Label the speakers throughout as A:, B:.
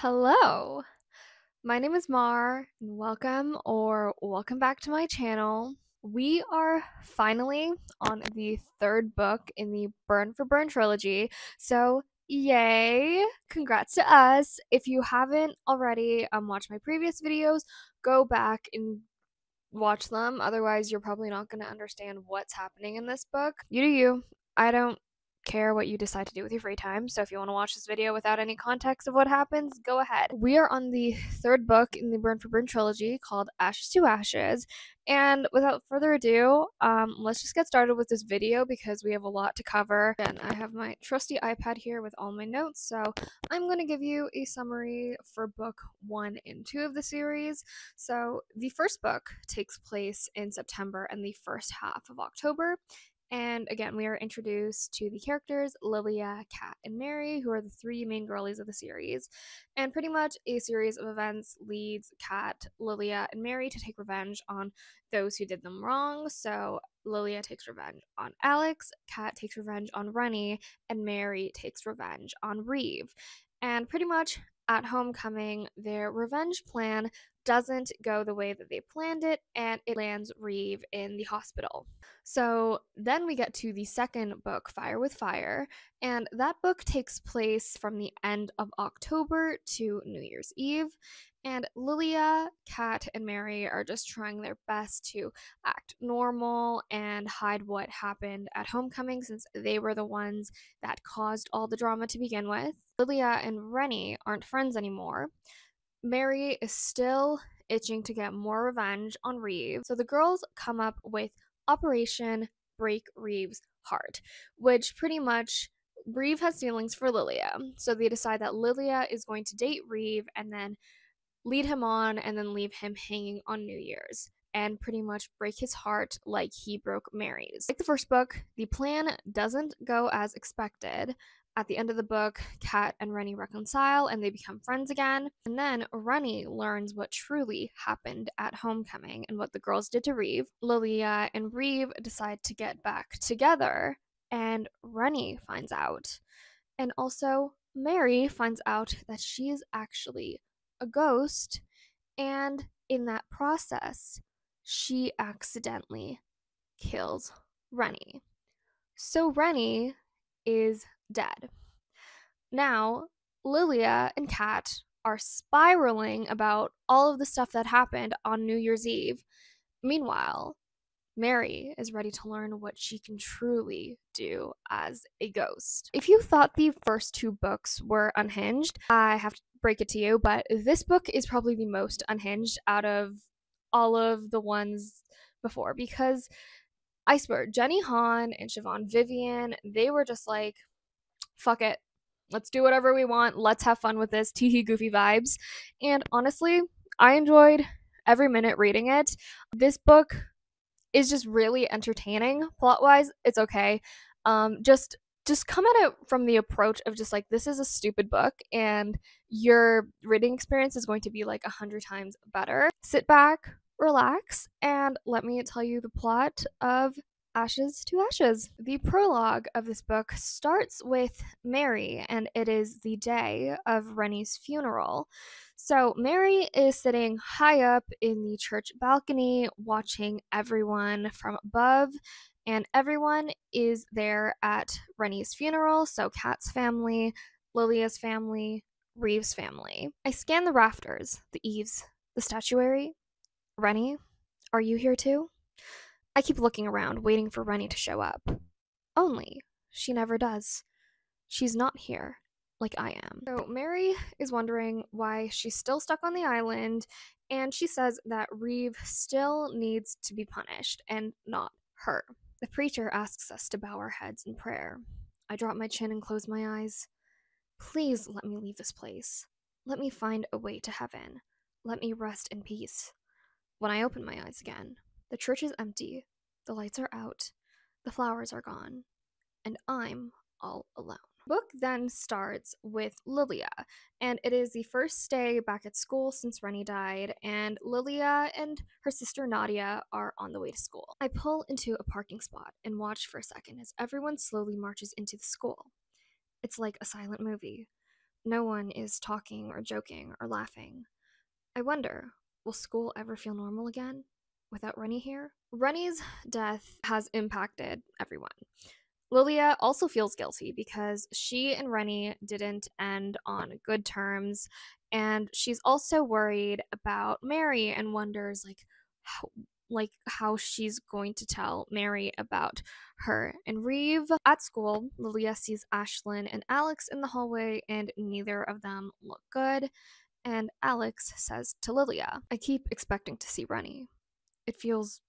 A: Hello, my name is Mar, and welcome back to my channel. We are finally on the third book in the Burn for Burn trilogy, so yay! Congrats to us. If you haven't already watched my previous videos, go back and watch them. Otherwise, you're probably not going to understand what's happening in this book. You do you. I don't care what you decide to do with your free time. So if you want to watch this video without any context of what happens, go ahead. We are on the third book in the Burn for Burn trilogy called Ashes to Ashes. And without further ado, let's just get started with this video because we have a lot to cover. And I have my trusty iPad here with all my notes. So I'm going to give you a summary for book 1 and 2 of the series. So the first book takes place in September and the first half of October. And again, we are introduced to the characters Lilia, Kat, and Mary, who are the three main girlies of the series. And pretty much a series of events leads Kat, Lilia, and Mary to take revenge on those who did them wrong. So Lilia takes revenge on Alex, Kat takes revenge on Rennie, and Mary takes revenge on Reeve. And pretty much at homecoming, their revenge plan doesn't go the way that they planned it, and it lands Reeve in the hospital. So then we get to the second book, Fire with Fire, and that book takes place from the end of October to New Year's Eve. And Lilia, Kat, and Mary are just trying their best to act normal and hide what happened at homecoming since they were the ones that caused all the drama to begin with. Lilia and Rennie aren't friends anymore. Mary is still itching to get more revenge on Reeve, so the girls come up with Operation Break Reeve's Heart, which pretty much Reeve has feelings for Lilia, so they decide that Lilia is going to date Reeve and then lead him on and then leave him hanging on New Year's and pretty much break his heart like he broke Mary's. Like the first book, the plan doesn't go as expected. At the end of the book, Kat and Rennie reconcile and they become friends again. And then Rennie learns what truly happened at homecoming and what the girls did to Reeve. Lilia and Reeve decide to get back together, and Rennie finds out. And also, Mary finds out that she is actually a ghost, and in that process, she accidentally kills Rennie. So Rennie is dead. Now, Lilia and Kat are spiraling about all of the stuff that happened on New Year's Eve. Meanwhile, Mary is ready to learn what she can truly do as a ghost. If you thought the first two books were unhinged, I have to break it to you, but this book is probably the most unhinged out of all of the ones before because I swear, Jenny Han and Siobhan Vivian, they were just like, fuck it. Let's do whatever we want. Let's have fun with this. Teehee goofy vibes. And honestly, I enjoyed every minute reading it. This book is just really entertaining. Plot-wise, it's okay. Just come at it from the approach of just like, this is a stupid book and your reading experience is going to be like 100 times better. Sit back, relax, and let me tell you the plot of Ashes to Ashes. The prologue of this book starts with Mary, and it is the day of Rennie's funeral. So Mary is sitting high up in the church balcony watching everyone from above, and everyone is there at Rennie's funeral. So Kat's family, Lilia's family, Reeve's family. I scan the rafters, the eaves, the statuary. Rennie, are you here too? I keep looking around, waiting for Rennie to show up. Only she never does. She's not here, like I am. So Mary is wondering why she's still stuck on the island, and she says that Reeve still needs to be punished, and not her. The preacher asks us to bow our heads in prayer. I drop my chin and close my eyes. Please let me leave this place. Let me find a way to heaven. Let me rest in peace. When I open my eyes again, the church is empty, the lights are out, the flowers are gone, and I'm all alone. The book then starts with Lilia, and it is the first day back at school since Rennie died, and Lilia and her sister Nadia are on the way to school. I pull into a parking spot and watch for a second as everyone slowly marches into the school. It's like a silent movie. No one is talking or joking or laughing. I wonder, will school ever feel normal again without Rennie here? Rennie's death has impacted everyone. Lilia also feels guilty because she and Rennie didn't end on good terms, and she's also worried about Mary and wonders how she's going to tell Mary about her and Reeve. At school, Lilia sees Ashlyn and Alex in the hallway, and neither of them look good. And Alex says to Lilia, I keep expecting to see Rennie. It feels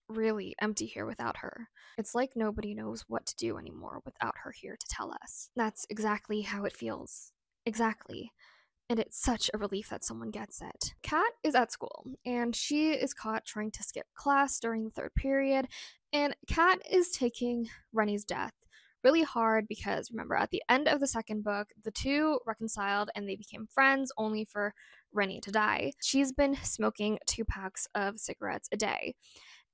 A: really empty here without her. It's like nobody knows what to do anymore without her here to tell us. That's exactly how it feels. Exactly. And it's such a relief that someone gets it. Kat is at school, and she is caught trying to skip class during the third period, and Kat is taking Rennie's death really hard because, remember, at the end of the second book, the two reconciled and they became friends only for Rennie to die. She's been smoking 2 packs of cigarettes a day.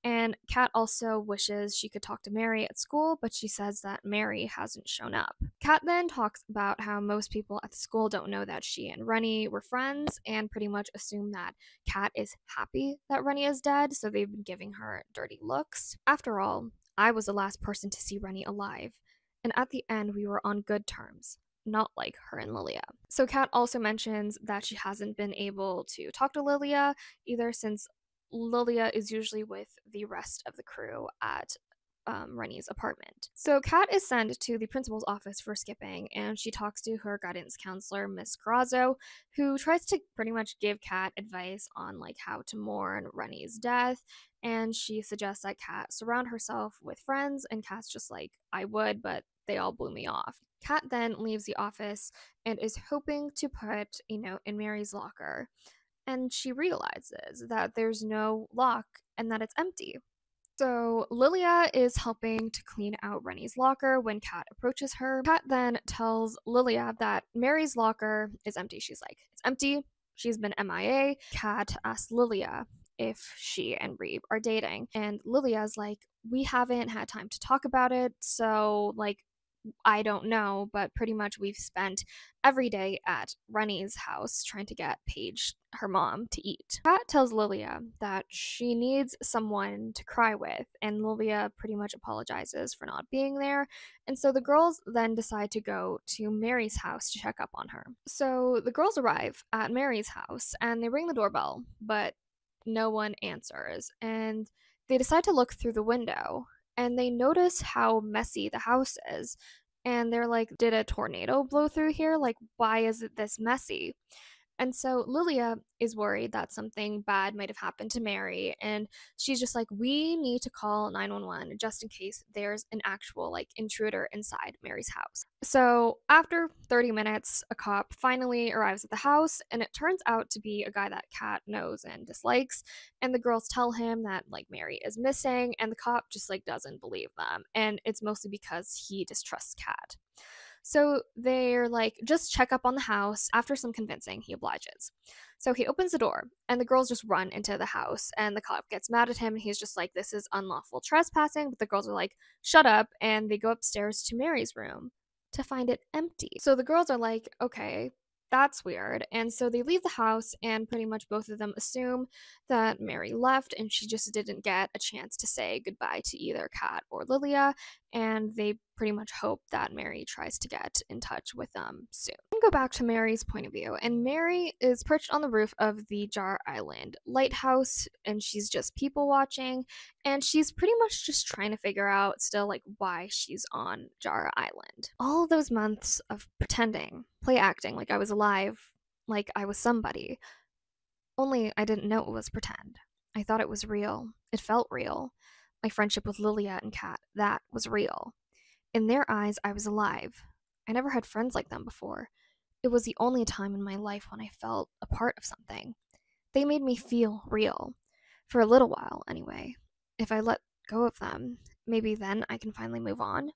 A: And Kat also wishes she could talk to Mary at school, but she says that Mary hasn't shown up. Kat then talks about how most people at the school don't know that she and Rennie were friends and pretty much assume that Kat is happy that Rennie is dead, so they've been giving her dirty looks. After all, I was the last person to see Rennie alive, and at the end we were on good terms. Not like her and Lilia. So Kat also mentions that she hasn't been able to talk to Lilia either since Lilia is usually with the rest of the crew at Rennie's apartment. So Kat is sent to the principal's office for skipping, and she talks to her guidance counselor, Miss Grazzo, who tries to pretty much give Kat advice on like how to mourn Rennie's death. And she suggests that Kat surround herself with friends, and Kat's just like, I would, but they all blew me off. Kat then leaves the office and is hoping to put a note in Mary's locker, and she realizes that there's no lock and that it's empty. So Lilia is helping to clean out Rennie's locker when Kat approaches her. Kat then tells Lilia that Mary's locker is empty. She's like, it's empty. She's been MIA. Kat asks Lilia if she and Reeve are dating. And Lilia's like, we haven't had time to talk about it. So, like, I don't know, but pretty much we've spent every day at Rennie's house trying to get Paige, her mom, to eat. Kat tells Lilia that she needs someone to cry with, and Lilia pretty much apologizes for not being there. And so the girls then decide to go to Mary's house to check up on her. So the girls arrive at Mary's house and they ring the doorbell, but no one answers. And they decide to look through the window and they notice how messy the house is. And they're like, did a tornado blow through here? Like, why is it this messy? And so Lilia is worried that something bad might have happened to Mary. And she's just like, we need to call 911 just in case there's an actual like intruder inside Mary's house. So after 30 minutes, a cop finally arrives at the house, and it turns out to be a guy that Kat knows and dislikes. And the girls tell him that like Mary is missing, and the cop just like doesn't believe them. And it's mostly because he distrusts Kat. So they're like, just check up on the house. After some convincing, he obliges. So he opens the door, and the girls just run into the house, and the cop gets mad at him, and he's just like, this is unlawful trespassing. But the girls are like, shut up, and they go upstairs to Mary's room to find it empty. So the girls are like, okay, that's weird. And so they leave the house, and pretty much both of them assume that Mary left and she just didn't get a chance to say goodbye to either Kat or Lilia. And they pretty much hope that Mary tries to get in touch with them soon. We go back to Mary's point of view, and Mary is perched on the roof of the Jar Island lighthouse, and she's just people watching, and she's pretty much just trying to figure out still like why she's on Jar Island. All those months of pretending, play acting like I was alive, like I was somebody. Only I didn't know it was pretend. I thought it was real. It felt real. My friendship with Lilia and Kat, that was real. In their eyes, I was alive. I never had friends like them before. It was the only time in my life when I felt a part of something. They made me feel real. For a little while, anyway. If I let go of them, maybe then I can finally move on.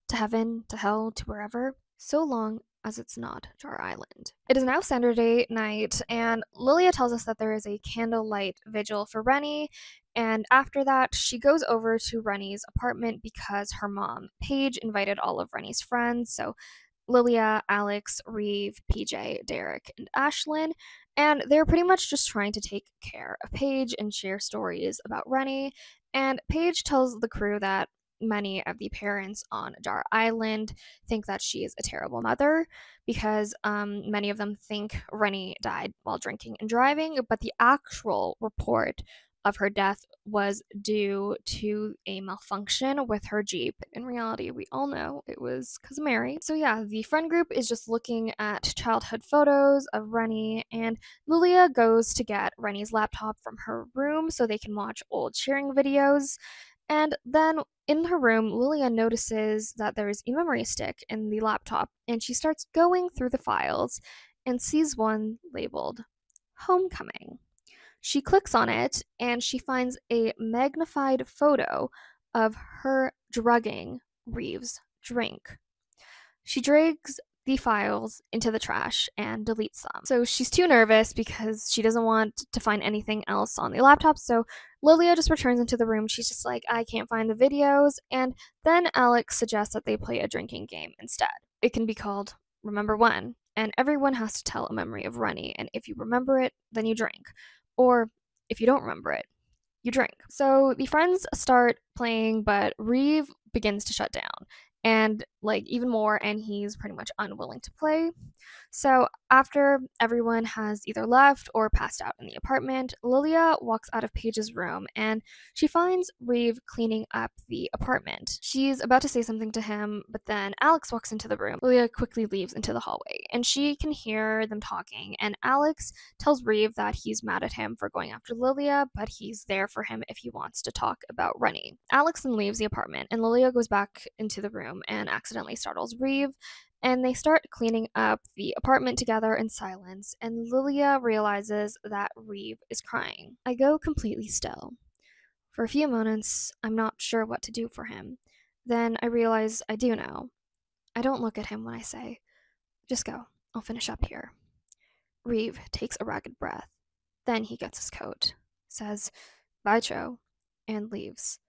A: To heaven, to hell, to wherever. So long as it's not Jar Island. It is now Saturday night, and Lilia tells us that there is a candlelight vigil for Rennie, and after that, she goes over to Rennie's apartment because her mom, Paige, invited all of Rennie's friends, so Lilia, Alex, Reeve, PJ, Derek, and Ashlyn, and they're pretty much just trying to take care of Paige and share stories about Rennie. And Paige tells the crew that many of the parents on Jar Island think that she is a terrible mother because many of them think Rennie died while drinking and driving, but the actual report of her death was due to a malfunction with her Jeep. In reality, we all know it was because of Mary. So yeah, the friend group is just looking at childhood photos of Rennie, and Lilia goes to get Rennie's laptop from her room so they can watch old cheering videos. And then in her room, Lilia notices that there is a memory stick in the laptop, and she starts going through the files and sees one labeled Homecoming. She clicks on it and she finds a magnified photo of her drugging Reeve's drink. She drags the files into the trash and deletes them. So she's too nervous because she doesn't want to find anything else on the laptop. So Lilia just returns into the room. She's just like, I can't find the videos. And then Alex suggests that they play a drinking game instead. It can be called Remember When, and everyone has to tell a memory of Rennie. And if you remember it, then you drink. Or if you don't remember it, you drink. So the friends start playing, but Reeve begins to shut down and like even more, and he's pretty much unwilling to play. So after everyone has either left or passed out in the apartment, Lilia walks out of Paige's room and she finds Reeve cleaning up the apartment. She's about to say something to him, but then Alex walks into the room. Lilia quickly leaves into the hallway and she can hear them talking, and Alex tells Reeve that he's mad at him for going after Lilia, but he's there for him if he wants to talk about Rennie. Alex then leaves the apartment and Lilia goes back into the room and accidentally startles Reeve, and they start cleaning up the apartment together in silence, and Lilia realizes that Reeve is crying. I go completely still. For a few moments, I'm not sure what to do for him. Then I realize I do know. I don't look at him when I say, just go, I'll finish up here. Reeve takes a ragged breath. Then he gets his coat, says, bye, Cho, and leaves.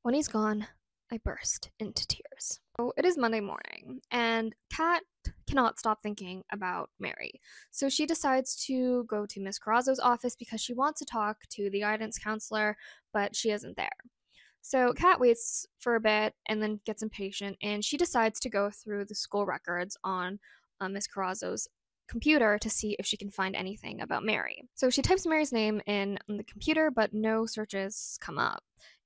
A: When he's gone, I burst into tears. So it is Monday morning, and Kat cannot stop thinking about Mary. So she decides to go to Miss Carrazzo's office because she wants to talk to the guidance counselor, but she isn't there. So Kat waits for a bit and then gets impatient, and she decides to go through the school records on Miss Carrazzo's computer to see if she can find anything about Mary. So she types Mary's name in on the computer, but no searches come up.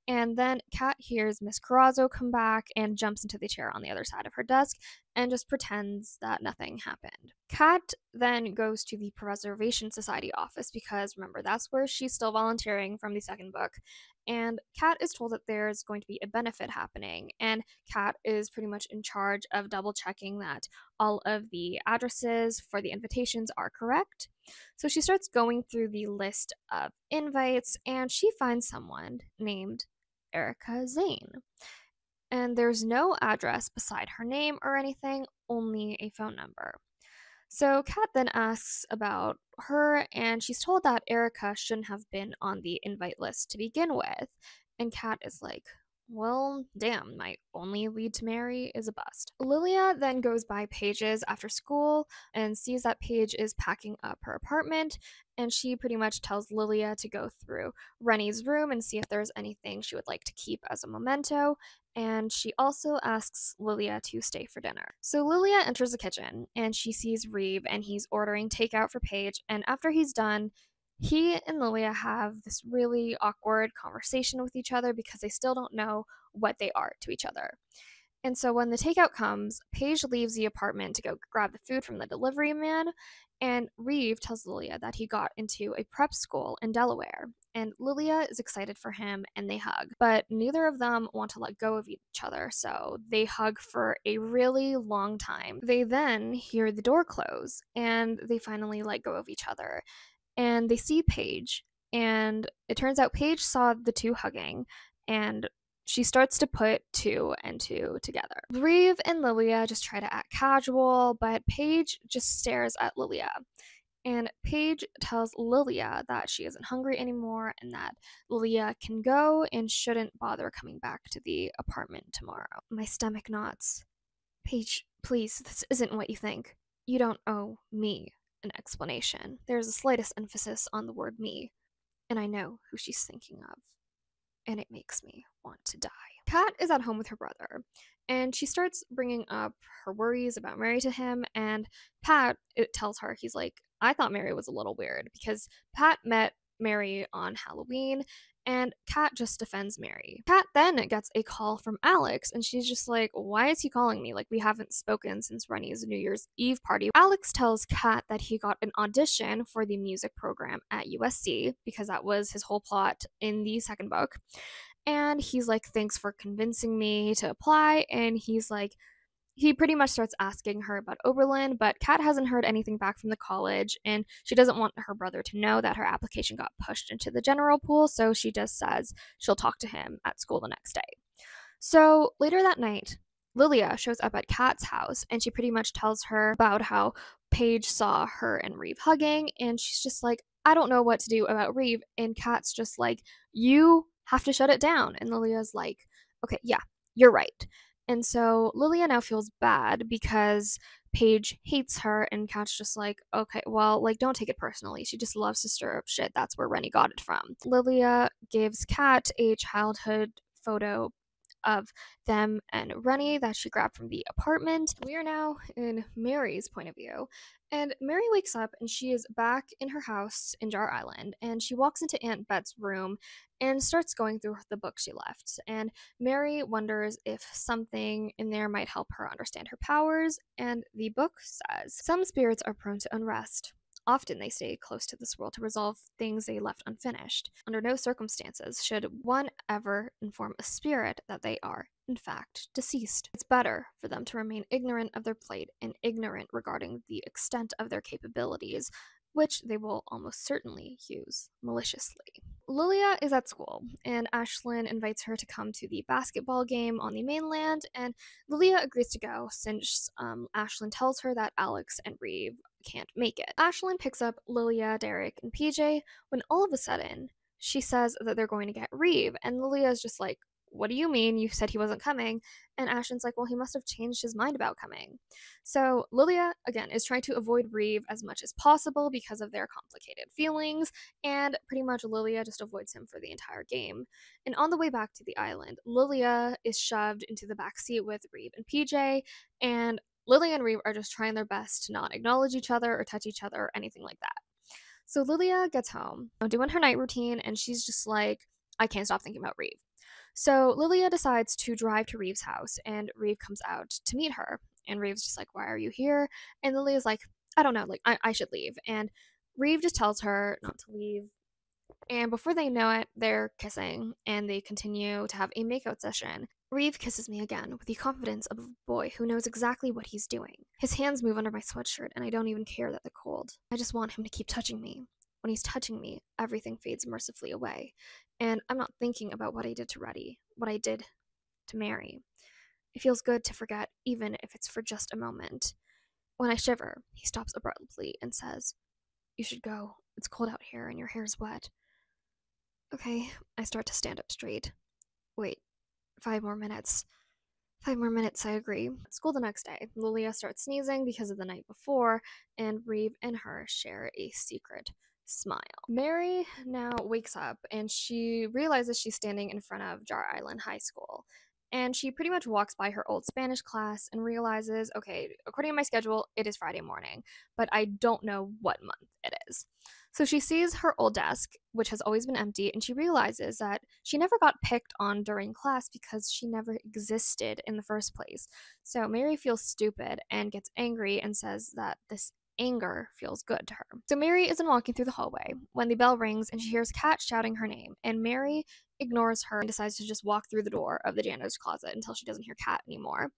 A: And then Kat hears Miss Carrazzo come back and jumps into the chair on the other side of her desk and just pretends that nothing happened. Kat then goes to the Preservation Society office because, remember, that's where she's still volunteering from the second book. And Kat is told that there's going to be a benefit happening, and Kat is pretty much in charge of double checking that all of the addresses for the invitations are correct. So she starts going through the list of invites, and she finds someone named Erica Zane. And there's no address beside her name or anything, only a phone number. So Kat then asks about her, and she's told that Erica shouldn't have been on the invite list to begin with. And Kat is like, well, damn, my only lead to Mary is a bust. Lilia then goes by Paige's after school and sees that Paige is packing up her apartment, and she pretty much tells Lilia to go through Rennie's room and see if there's anything she would like to keep as a memento, and she also asks Lilia to stay for dinner. So Lilia enters the kitchen and she sees Reeve and he's ordering takeout for Paige, and after he's done, he and Lilia have this really awkward conversation with each other because they still don't know what they are to each other. And so when the takeout comes, Paige leaves the apartment to go grab the food from the delivery man, and Reeve tells Lilia that he got into a prep school in Delaware. And Lilia is excited for him and they hug, but neither of them want to let go of each other, so they hug for a really long time. They then hear the door close and they finally let go of each other. And they see Paige, and it turns out Paige saw the two hugging, and she starts to put two and two together. Reeve and Lilia just try to act casual, but Paige just stares at Lilia. And Paige tells Lilia that she isn't hungry anymore and that Lilia can go and shouldn't bother coming back to the apartment tomorrow. My stomach knots. Paige, Please, this isn't what you think. You don't owe me an explanation. There's the slightest emphasis on the word me, and I know who she's thinking of, and it makes me want to die. Kat is at home with her brother, and she starts bringing up her worries about Mary to him, and Pat tells her, he's like, I thought Mary was a little weird because Pat met Mary on Halloween, and Kat just defends Mary. Kat then gets a call from Alex, and she's just like, why is he calling me? Like, we haven't spoken since Rennie's New Year's Eve party. Alex tells Kat that he got an audition for the music program at USC because that was his whole plot in the second book. And he's like, thanks for convincing me to apply. And he's like, he pretty much starts asking her about Oberlin, but Kat hasn't heard anything back from the college, and she doesn't want her brother to know that her application got pushed into the general pool, so she just says she'll talk to him at school the next day. So later that night, Lilia shows up at Kat's house, and she pretty much tells her about how Paige saw her and Reeve hugging, and she's just like, I don't know what to do about Reeve, and Kat's just like, you have to shut it down. And Lilia's like, okay, yeah, you're right. And so Lilia now feels bad because Paige hates her, and Kat's just like, okay, well, like, don't take it personally. She just loves to stir up shit. That's where Rennie got it from. Lilia gives Kat a childhood photo of them and Rennie that she grabbed from the apartment. We are now in Mary's point of view, and Mary wakes up and she is back in her house in Jar Island, and she walks into Aunt Bet's room and starts going through the book she left. And Mary wonders if something in there might help her understand her powers, and the book says, some spirits are prone to unrest. Often they stay close to this world to resolve things they left unfinished. Under no circumstances should one ever inform a spirit that they are, in fact, deceased. It's better for them to remain ignorant of their plight and ignorant regarding the extent of their capabilities, which they will almost certainly use maliciously. Lilia is at school, and Ashlyn invites her to come to the basketball game on the mainland, and Lilia agrees to go since Ashlyn tells her that Alex and Reeve can't make it. Ashlyn picks up Lilia, Derek, and PJ when all of a sudden she says that they're going to get Reeve, and Lilia's just like, what do you mean? You said he wasn't coming. And Ashlyn's like, well, he must have changed his mind about coming. So Lilia, again, is trying to avoid Reeve as much as possible because of their complicated feelings, and pretty much Lilia just avoids him for the entire game. And on the way back to the island, Lilia is shoved into the back seat with Reeve and PJ, and Lilia and Reeve are just trying their best to not acknowledge each other or touch each other or anything like that. So Lilia gets home, doing her night routine, and she's just like, I can't stop thinking about Reeve. So Lilia decides to drive to Reeve's house, and Reeve comes out to meet her. And Reeve's just like, why are you here? And Lilia's like, I don't know, like, I should leave. And Reeve just tells her not to leave. And before they know it, they're kissing, and they continue to have a makeout session. Reeve kisses me again with the confidence of a boy who knows exactly what he's doing. His hands move under my sweatshirt, and I don't even care that they're cold. I just want him to keep touching me. When he's touching me, everything fades mercifully away. And I'm not thinking about what I did to Reddy, what I did to Mary. It feels good to forget, even if it's for just a moment. When I shiver, he stops abruptly and says, you should go. It's cold out here and your hair's wet. Okay, I start to stand up straight. Wait, 5 more minutes. 5 more minutes, I agree. At school the next day, Lilia starts sneezing because of the night before, and Reeve and her share a secret smile. Mary now wakes up, and she realizes she's standing in front of Jar Island High School. And she pretty much walks by her old Spanish class and realizes, okay, according to my schedule, it is Friday morning, but I don't know what month it is. So she sees her old desk, which has always been empty, and she realizes that she never got picked on during class because she never existed in the first place. So Mary feels stupid and gets angry and says that this anger feels good to her. So Mary isn't walking through the hallway when the bell rings and she hears Kat shouting her name, and Mary ignores her and decides to just walk through the door of the janitor's closet until she doesn't hear Kat anymore.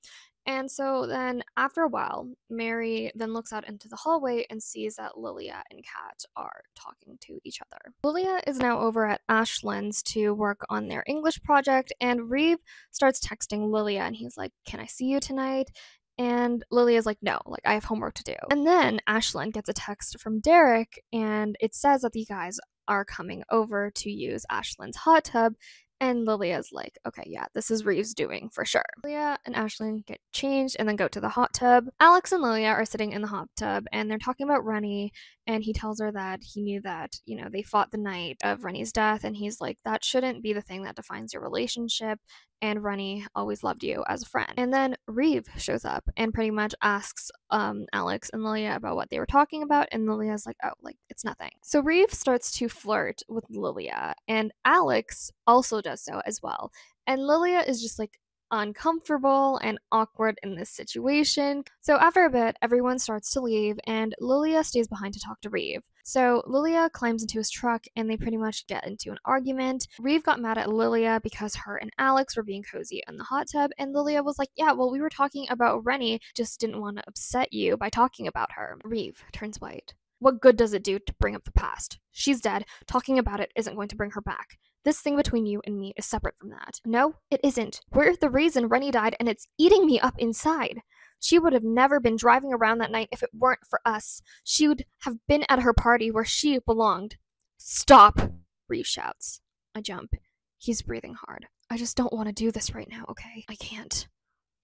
A: And so then after a while, Mary then looks out into the hallway and sees that Lilia and Kat are talking to each other. Lilia is now over at Ashlyn's to work on their English project, and Reeve starts texting Lilia, and he's like, can I see you tonight? And Lilia's like, no, like, I have homework to do. And then Ashlyn gets a text from Derek, and it says that the guys are coming over to use Ashlyn's hot tub, And Lilia's like, okay, yeah, this is Reeve's doing for sure. Lilia and Ashlyn get changed and then go to the hot tub. Alex and Lilia are sitting in the hot tub and they're talking about Rennie, and he tells her that he knew that, they fought the night of Rennie's death, and he's like, that shouldn't be the thing that defines your relationship, and Rennie always loved you as a friend. And then Reeve shows up and pretty much asks Alex and Lilia about what they were talking about, and Lilia's like, oh, like, it's nothing. So Reeve starts to flirt with Lilia, and Alex also does so as well. And Lilia is just like uncomfortable and awkward in this situation. So after a bit, everyone starts to leave, and Lilia stays behind to talk to Reeve. So Lilia climbs into his truck and they pretty much get into an argument. Reeve got mad at Lilia because her and Alex were being cozy in the hot tub, and Lilia was like, yeah, well, we were talking about Rennie, just didn't want to upset you by talking about her. Reeve turns white. What good does it do to bring up the past? She's dead. Talking about it isn't going to bring her back. This thing between you and me is separate from that. No, it isn't. We're the reason Rennie died, and it's eating me up inside. She would have never been driving around that night if it weren't for us. She would have been at her party where she belonged. Stop, Reeve shouts. I jump. He's breathing hard. I just don't want to do this right now, okay? I can't.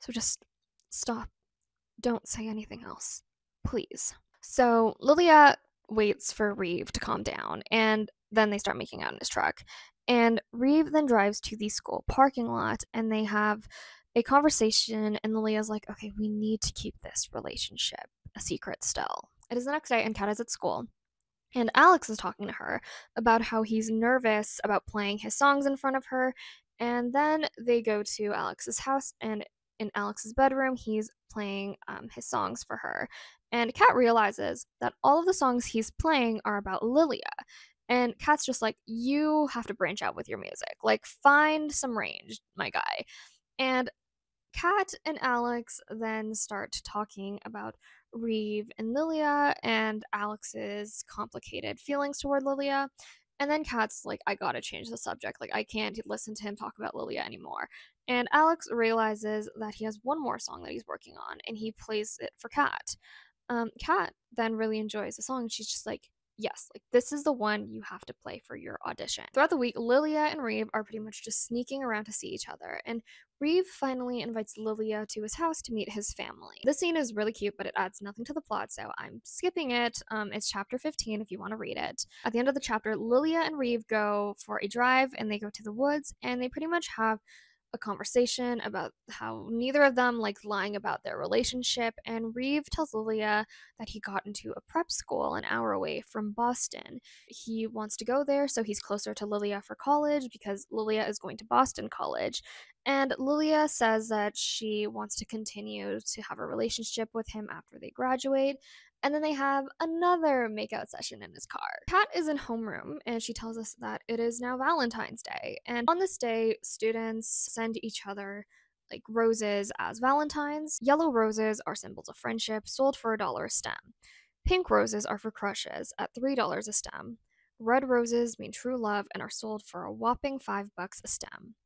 A: So just stop. Don't say anything else. Please. So Lilia waits for Reeve to calm down, and then they start making out in his truck. And Reeve then drives to the school parking lot, and they have a conversation, and Lilia's like, okay, we need to keep this relationship a secret still. It is the next day, and Kat is at school. And Alex is talking to her about how he's nervous about playing his songs in front of her. And then they go to Alex's house, and in Alex's bedroom, he's playing his songs for her. And Kat realizes that all of the songs he's playing are about Lilia. And Kat's just like, you have to branch out with your music. Like, find some range, my guy. And Kat and Alex then start talking about Reeve and Lilia and Alex's complicated feelings toward Lilia. And then Kat's like, I gotta change the subject. Like, I can't listen to him talk about Lilia anymore. And Alex realizes that he has one more song that he's working on, and he plays it for Kat. Kat then really enjoys the song. She's just like, yes, like, this is the one you have to play for your audition. Throughout the week, Lilia and Reeve are pretty much just sneaking around to see each other, and Reeve finally invites Lilia to his house to meet his family. This scene is really cute, but it adds nothing to the plot, so I'm skipping it. It's chapter 15 if you want to read it. At the end of the chapter, Lilia and Reeve go for a drive, and they go to the woods, and they pretty much have a conversation about how neither of them likes lying about their relationship, and Reeve tells Lilia that he got into a prep school an hour away from Boston. He wants to go there so he's closer to Lilia for college, because Lilia is going to Boston College. And Lilia says that she wants to continue to have a relationship with him after they graduate. And then they have another makeout session in his car. Kat is in homeroom, and she tells us that it is now Valentine's Day. And on this day, students send each other like roses as Valentines. Yellow roses are symbols of friendship, sold for $1 a stem. Pink roses are for crushes at $3 a stem. Red roses mean true love and are sold for a whopping $5 a stem.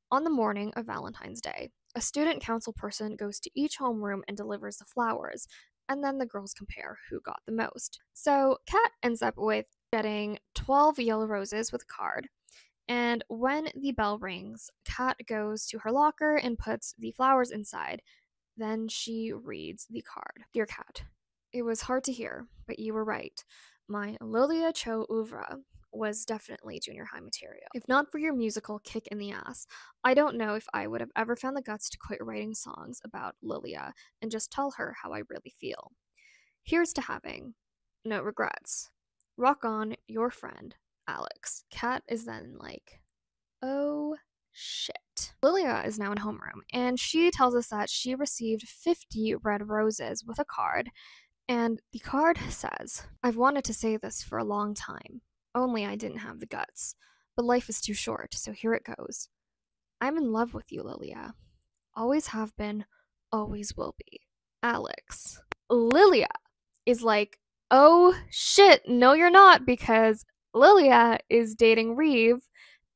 A: On the morning of Valentine's Day, a student council person goes to each homeroom and delivers the flowers, and then the girls compare who got the most. So Kat ends up with getting 12 yellow roses with a card, and when the bell rings, Kat goes to her locker and puts the flowers inside. Then she reads the card. Dear Kat, it was hard to hear, but you were right. My Lilia Cho oeuvre was definitely junior high material. If not for your musical kick in the ass, I don't know if I would have ever found the guts to quit writing songs about Lilia and just tell her how I really feel. Here's to having no regrets. Rock on, your friend, Alex. Kat is then like, oh shit. Lilia is now in homeroom, and she tells us that she received 50 red roses with a card, and the card says, I've wanted to say this for a long time, only I didn't have the guts. But life is too short, so here it goes. I'm in love with you, Lilia. Always have been, always will be. Alex. Lilia is like, oh shit, no you're not, because Lilia is dating Reeve,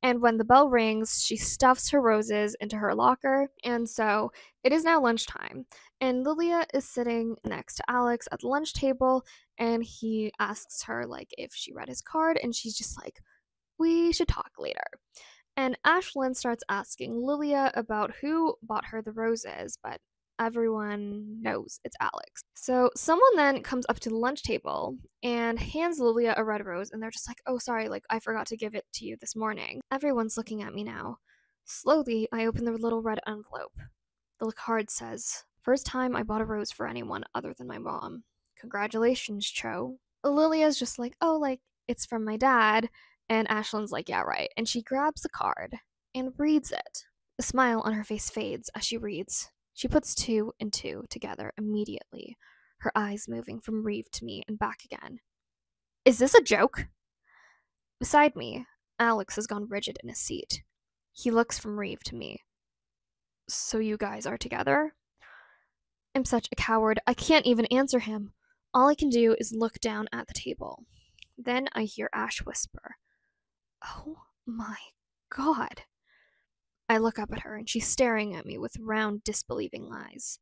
A: and when the bell rings, she stuffs her roses into her locker, and so it is now lunchtime, and Lilia is sitting next to Alex at the lunch table, and he asks her, like, if she read his card, and she's just like, we should talk later. And Ashlyn starts asking Lilia about who bought her the roses, but everyone knows it's Alex. So someone then comes up to the lunch table and hands Lilia a red rose, and they're just like, oh, sorry, like, I forgot to give it to you this morning. Everyone's looking at me now. Slowly, I open the little red envelope. The card says, first time I bought a rose for anyone other than my mom. Congratulations, Cho. Lilia's just like, oh, like, it's from my dad. And Ashlyn's like, yeah, right. And she grabs the card and reads it. The smile on her face fades as she reads. She puts two and two together immediately, her eyes moving from Reeve to me and back again. Is this a joke? Beside me, Alex has gone rigid in his seat. He looks from Reeve to me. So you guys are together? I'm such a coward, I can't even answer him. All I can do is look down at the table. Then I hear Ash whisper, oh my god. I look up at her and she's staring at me with round, disbelieving eyes.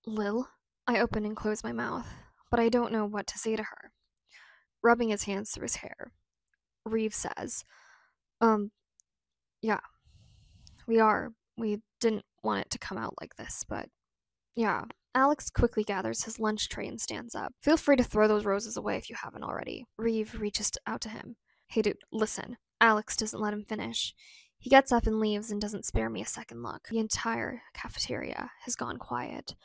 A: Lil? I open and close my mouth, but I don't know what to say to her. Rubbing his hands through his hair, Reeve says, yeah, we are. We didn't want it to come out like this, but yeah. Alex quickly gathers his lunch tray and stands up. Feel free to throw those roses away if you haven't already. Reeve reaches out to him. Hey dude, listen. Alex doesn't let him finish. He gets up and leaves and doesn't spare me a second look. The entire cafeteria has gone quiet.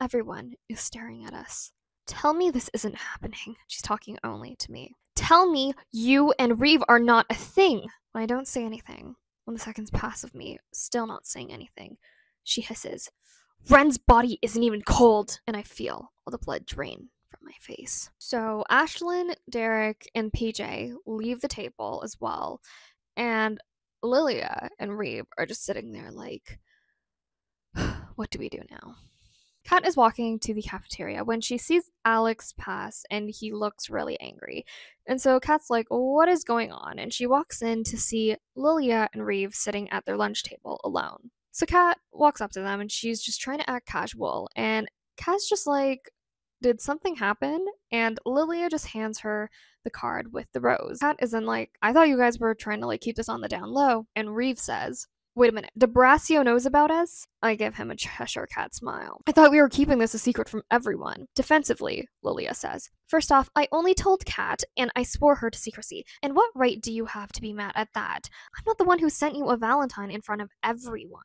A: Everyone is staring at us. Tell me this isn't happening. She's talking only to me. Tell me you and Reeve are not a thing. When I don't say anything, when the seconds pass of me still not saying anything, she hisses, Ren's body isn't even cold, and I feel all the blood drain from my face. So Ashlyn, Derek, and PJ leave the table as well, and Lilia and Reeve are just sitting there like, what do we do now? Kat is walking to the cafeteria when she sees Alex pass and he looks really angry. And so Kat's like, what is going on? And she walks in to see Lilia and Reeve sitting at their lunch table alone. So Kat walks up to them and she's just trying to act casual. And Kat's just like, did something happen? And Lilia just hands her the card with the rose. Kat isn't like, I thought you guys were trying to like keep this on the down low. And Reeve says, wait a minute, DeBrasio knows about us? I give him a Cheshire Cat smile. I thought we were keeping this a secret from everyone. Defensively, Lilia says. First off, I only told Kat, and I swore her to secrecy. And what right do you have to be mad at that? I'm not the one who sent you a Valentine in front of everyone.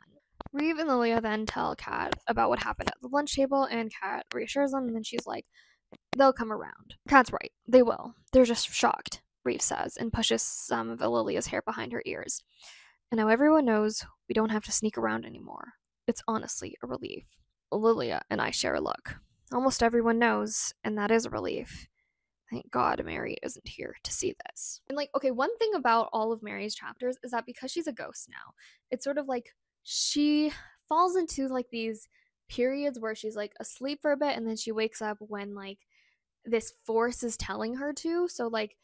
A: Reeve and Lilia then tell Kat about what happened at the lunch table, and Kat reassures them, and then she's like, they'll come around. Kat's right. They will. They're just shocked, Reeve says, and pushes some of Lilia's hair behind her ears. And now everyone knows we don't have to sneak around anymore. It's honestly a relief. Lilia and I share a look. Almost everyone knows, and that is a relief. Thank God Mary isn't here to see this. And like, okay, one thing about all of Mary's chapters is that because she's a ghost now, it's sort of like she falls into like these periods where she's like asleep for a bit and then she wakes up when like this force is telling her to. So like,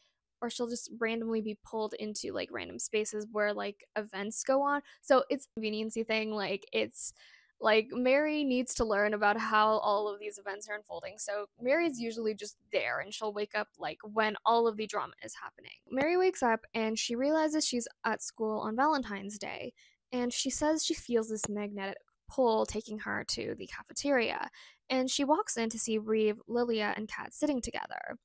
A: or she'll just randomly be pulled into like random spaces where like events go on. So it's a conveniency thing. Like it's like Mary needs to learn about how all of these events are unfolding. So Mary's usually just there and she'll wake up like when all of the drama is happening. Mary wakes up and she realizes she's at school on Valentine's Day. And she says she feels this magnetic pull taking her to the cafeteria. And she walks in to see Reeve, Lilia, and Kat sitting together.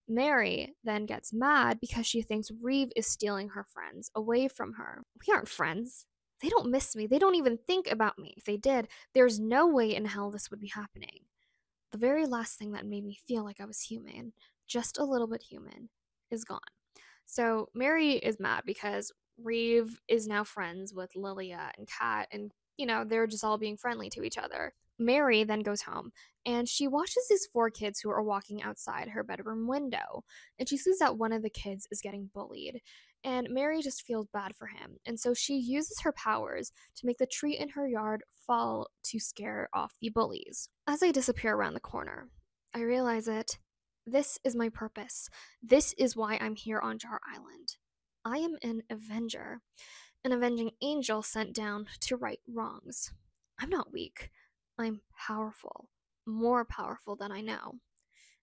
A: Mary then gets mad because she thinks Reeve is stealing her friends away from her. We aren't friends. They don't miss me. They don't even think about me. If they did, there's no way in hell this would be happening. The very last thing that made me feel like I was human, just a little bit human, is gone. So Mary is mad because Reeve is now friends with Lilia and Kat, and they're just all being friendly to each other. Mary then goes home and she watches these four kids who are walking outside her bedroom window, and she sees that one of the kids is getting bullied, and Mary just feels bad for him, and so she uses her powers to make the tree in her yard fall to scare off the bullies. As I disappear around the corner, I realize it. This is my purpose. This is why I'm here on Jar Island. I am an avenger, an avenging angel sent down to right wrongs. I'm not weak. I'm powerful, more powerful than I know.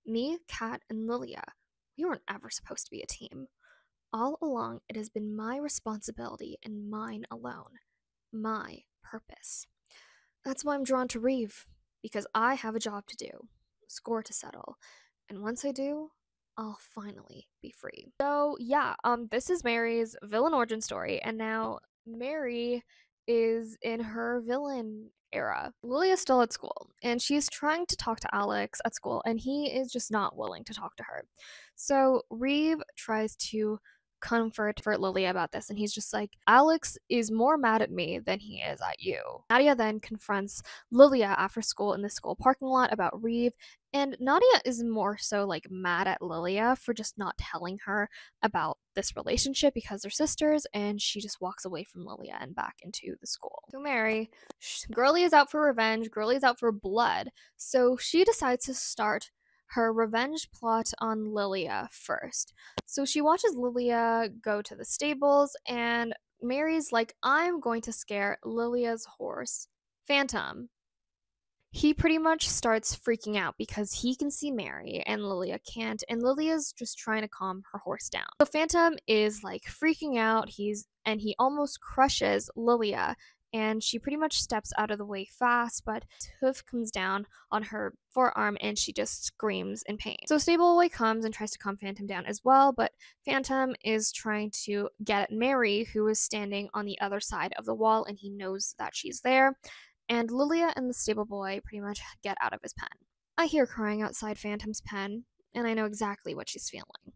A: Me, Kat, and Lilia, we weren't ever supposed to be a team. All along, it has been my responsibility and mine alone. My purpose. That's why I'm drawn to Reeve, because I have a job to do, score to settle, and once I do, I'll finally be free. So yeah, this is Mary's villain origin story, and now Mary is in her villain era. Lily's still at school, and she's trying to talk to Alex at school, and he is just not willing to talk to her. So Reeve tries to comfort Lilia about this, and he's just like, Alex is more mad at me than he is at you. Nadia then confronts Lilia after school in the school parking lot about Reeve, and Nadia is more so like mad at Lilia for just not telling her about this relationship because they're sisters, and she just walks away from Lilia and back into the school. So Mary, Girly is out for revenge, Girly is out for blood, so she decides to start her revenge plot on Lilia first. So she watches Lilia go to the stables, and Mary's like, I'm going to scare Lilia's horse, Phantom. He pretty much starts freaking out because he can see Mary and Lilia can't, and Lilia's just trying to calm her horse down. So Phantom is like freaking out, he almost crushes Lilia, and she pretty much steps out of the way fast, but hoof comes down on her forearm and she just screams in pain. So Stable Boy comes and tries to calm Phantom down as well, but Phantom is trying to get at Mary, who is standing on the other side of the wall, and he knows that she's there. And Lilia and the stable boy pretty much get out of his pen. I hear crying outside Phantom's pen, and I know exactly what she's feeling.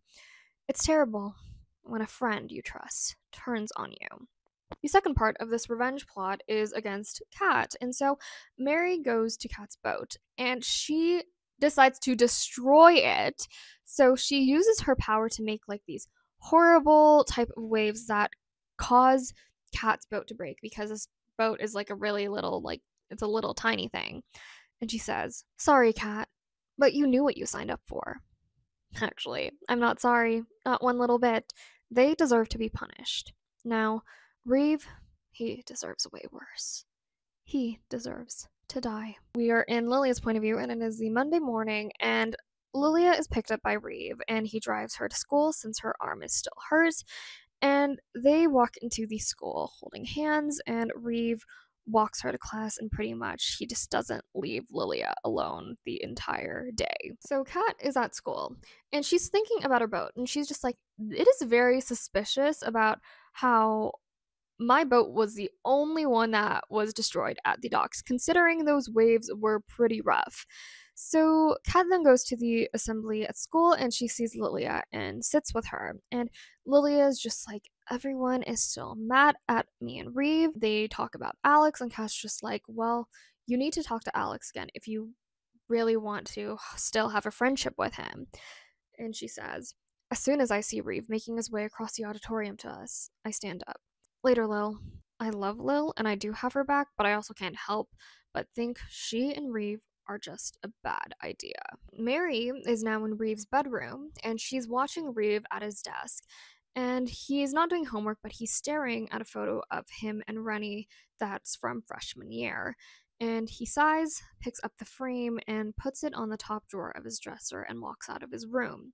A: It's terrible when a friend you trust turns on you. The second part of this revenge plot is against Kat, and so Mary goes to Kat's boat, and she decides to destroy it. So she uses her power to make like these horrible type of waves that cause Kat's boat to break, because this boat is like a really little, like, it's a little tiny thing. And she says, Sorry, Kat, but you knew what you signed up for. Actually, I'm not sorry, not one little bit. They deserve to be punished. Now, Reeve, he deserves way worse. He deserves to die. We are in Lilia's point of view, and it is the Monday morning, and Lilia is picked up by Reeve, and he drives her to school since her arm is still hers, and they walk into the school holding hands, and Reeve walks her to class, and pretty much he just doesn't leave Lilia alone the entire day. So Kat is at school, and she's thinking about her boat, and she's just like, it is very suspicious about how my boat was the only one that was destroyed at the docks, considering those waves were pretty rough. So Kat then goes to the assembly at school, and she sees Lilia and sits with her. And Lilia is just like, everyone is still mad at me and Reeve. They talk about Alex, and Kat's just like, well, you need to talk to Alex again if you really want to still have a friendship with him. And she says, as soon as I see Reeve making his way across the auditorium to us, I stand up. Later, Lil. I love Lil, and I do have her back, but I also can't help but think she and Reeve are just a bad idea. Mary is now in Reeve's bedroom, and she's watching Reeve at his desk, and he's not doing homework, but he's staring at a photo of him and Rennie that's from freshman year. And he sighs, picks up the frame, and puts it on the top drawer of his dresser and walks out of his room.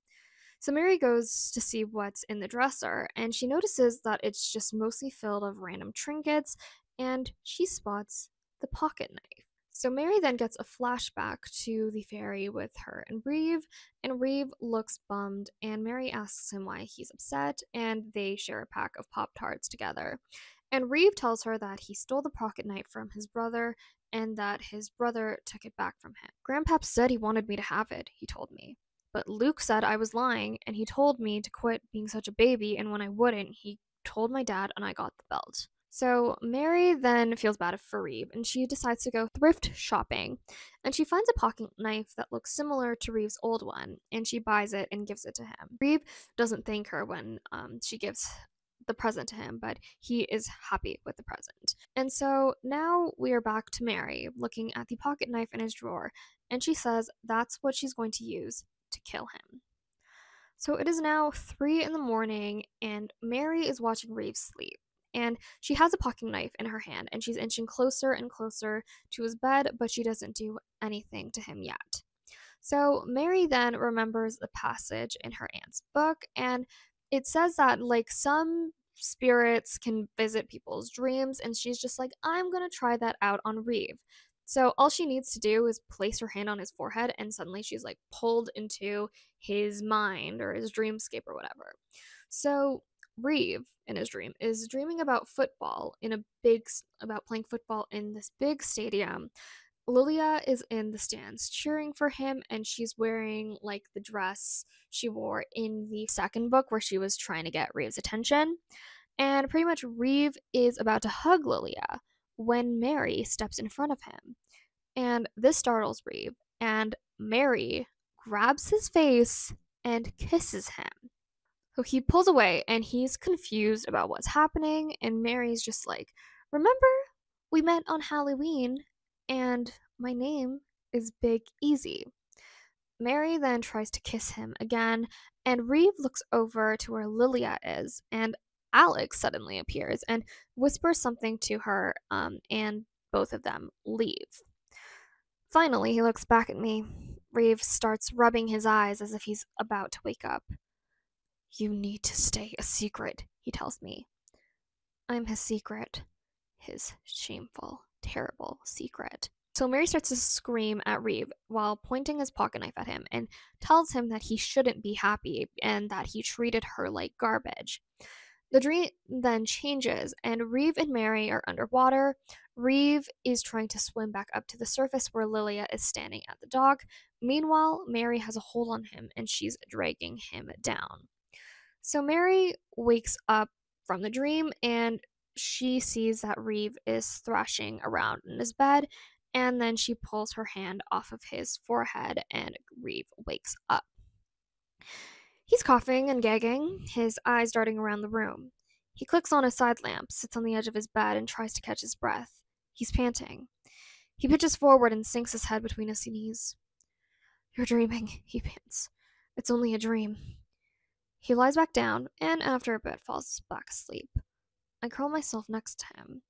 A: So Mary goes to see what's in the dresser, and she notices that it's just mostly filled of random trinkets, and she spots the pocket knife. So Mary then gets a flashback to the ferry with her and Reeve looks bummed, and Mary asks him why he's upset, and they share a pack of Pop-Tarts together. And Reeve tells her that he stole the pocket knife from his brother, and that his brother took it back from him. Grandpap said he wanted me to have it, he told me. But Luke said I was lying, and he told me to quit being such a baby, and when I wouldn't, he told my dad, and I got the belt. So Mary then feels bad for Reeve, and she decides to go thrift shopping. And she finds a pocket knife that looks similar to Reeve's old one, and she buys it and gives it to him. Reeve doesn't thank her when she gives the present to him, but he is happy with the present. And so now we are back to Mary, looking at the pocket knife in his drawer, and she says that's what she's going to use to kill him. So it is now 3 in the morning, and Mary is watching Reeve sleep. And she has a pocket knife in her hand, and she's inching closer and closer to his bed, but she doesn't do anything to him yet. So Mary then remembers the passage in her aunt's book, and it says that like some spirits can visit people's dreams, and she's just like, I'm gonna try that out on Reeve. So all she needs to do is place her hand on his forehead, and suddenly she's like pulled into his mind or his dreamscape or whatever. So Reeve in his dream is dreaming about football in a big about playing football in this big stadium. Lilia is in the stands cheering for him, and she's wearing like the dress she wore in the second book where she was trying to get Reeve's attention. And pretty much Reeve is about to hug Lilia when Mary steps in front of him. And this startles Reeve, and Mary grabs his face and kisses him. So he pulls away and he's confused about what's happening, and Mary's just like, remember, we met on Halloween, and my name is Big Easy. Mary then tries to kiss him again, and Reeve looks over to where Lilia is, and Alex suddenly appears and whispers something to her, and both of them leave. Finally, he looks back at me. Reeve starts rubbing his eyes as if he's about to wake up. You need to stay a secret, he tells me. I'm his secret. His shameful, terrible secret. So Mary starts to scream at Reeve while pointing his pocket knife at him and tells him that he shouldn't be happy and that he treated her like garbage. The dream then changes, and Reeve and Mary are underwater. Reeve is trying to swim back up to the surface where Lilia is standing at the dock. Meanwhile, Mary has a hold on him and she's dragging him down. So Mary wakes up from the dream and she sees that Reeve is thrashing around in his bed, and then she pulls her hand off of his forehead and Reeve wakes up. He's coughing and gagging, his eyes darting around the room. He clicks on a side lamp, sits on the edge of his bed, and tries to catch his breath. He's panting. He pitches forward and sinks his head between his knees. You're dreaming, he pants. It's only a dream. He lies back down, and after a bit falls back asleep. I curl myself next to him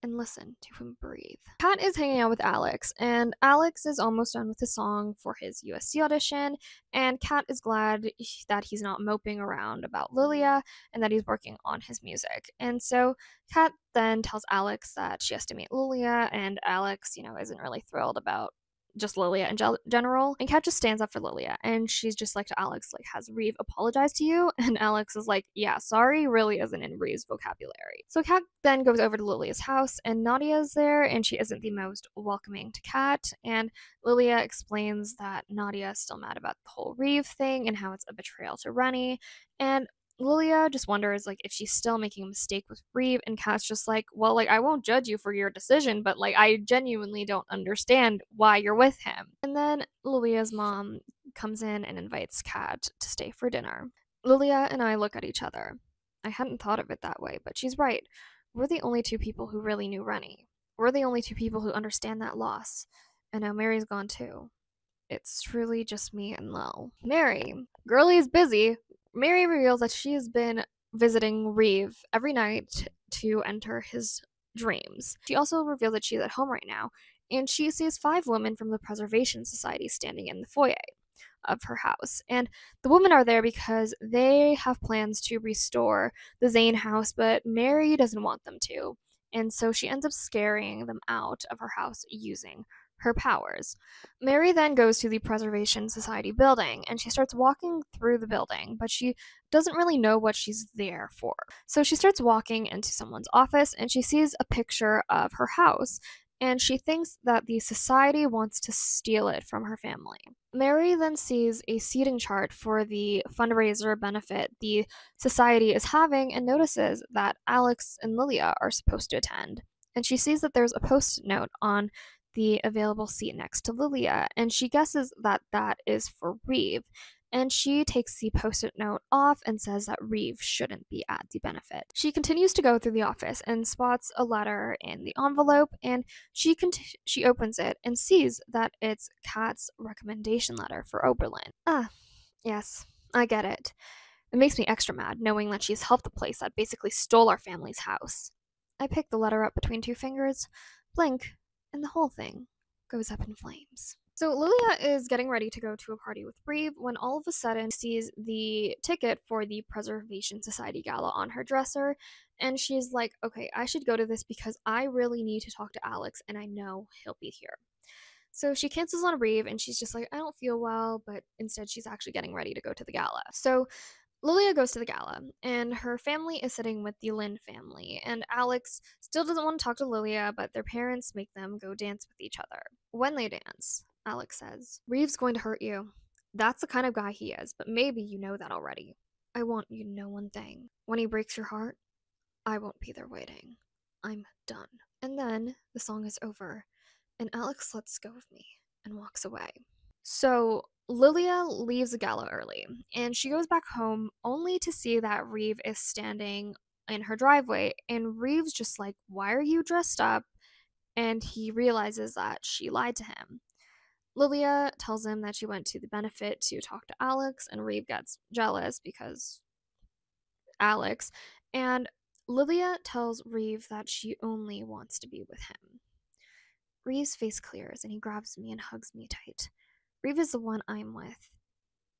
A: and listen to him breathe. Kat is hanging out with Alex, and Alex is almost done with his song for his USC audition, and Kat is glad that he's not moping around about Lilia and that he's working on his music. And so Kat then tells Alex that she has to meet Lilia, and Alex, isn't really thrilled about just Lilia in general. And Kat just stands up for Lilia, and she's just like to Alex, like, has Reeve apologized to you? And Alex is like, yeah, sorry really isn't in Reeve's vocabulary. So Kat then goes over to Lilia's house, and Nadia's there, and she isn't the most welcoming to Kat. And Lilia explains that Nadia is still mad about the whole Reeve thing and how it's a betrayal to Rennie. And Lilia just wonders, like, if she's still making a mistake with Reeve, and Kat's just like, well, like, I won't judge you for your decision, but, like, I genuinely don't understand why you're with him. And then Lilia's mom comes in and invites Kat to stay for dinner. Lilia and I look at each other. I hadn't thought of it that way, but she's right. We're the only two people who really knew Rennie. We're the only two people who understand that loss. And now Mary's gone too. It's truly just me and Lil. Mary. Girlie is busy. Mary reveals that she has been visiting Reeve every night to enter his dreams. She also reveals that she's at home right now, and she sees 5 women from the Preservation Society standing in the foyer of her house. And the women are there because they have plans to restore the Zane house, but Mary doesn't want them to. And so she ends up scaring them out of her house using her powers. Mary then goes to the Preservation Society building, and she starts walking through the building, but she doesn't really know what she's there for. So she starts walking into someone's office, and she sees a picture of her house, and she thinks that the society wants to steal it from her family. Mary then sees a seating chart for the fundraiser benefit the society is having and notices that Alex and Lilia are supposed to attend. And she sees that there's a post-it note on the available seat next to Lilia, and she guesses that that is for Reeve. And she takes the post-it note off and says that Reeve shouldn't be at the benefit. She continues to go through the office and spots a letter in the envelope, and she opens it and sees that it's Kat's recommendation letter for Oberlin. Ah, yes, I get it. It makes me extra mad knowing that she's helped the place that basically stole our family's house. I pick the letter up between 2 fingers, blink, and the whole thing goes up in flames. So Lilia is getting ready to go to a party with Reeve when all of a sudden sees the ticket for the Preservation Society gala on her dresser, and she's like, okay, I should go to this because I really need to talk to Alex and I know he'll be here. So she cancels on Reeve and she's just like, I don't feel well, but instead she's actually getting ready to go to the gala. So Lilia goes to the gala, and her family is sitting with the Lynn family, and Alex still doesn't want to talk to Lilia, but their parents make them go dance with each other. When they dance, Alex says, Reeve's going to hurt you. That's the kind of guy he is, but maybe you know that already. I want you to know one thing. When he breaks your heart, I won't be there waiting. I'm done. And then the song is over, and Alex lets go of me and walks away. So Lilia leaves the gala early, and she goes back home only to see that Reeve is standing in her driveway, and Reeve's just like, why are you dressed up? And he realizes that she lied to him. Lilia tells him that she went to the benefit to talk to Alex, and Reeve gets jealous because Alex, and Lilia tells Reeve that she only wants to be with him. Reeve's face clears, and he grabs me and hugs me tight. Reeve is the one I'm with,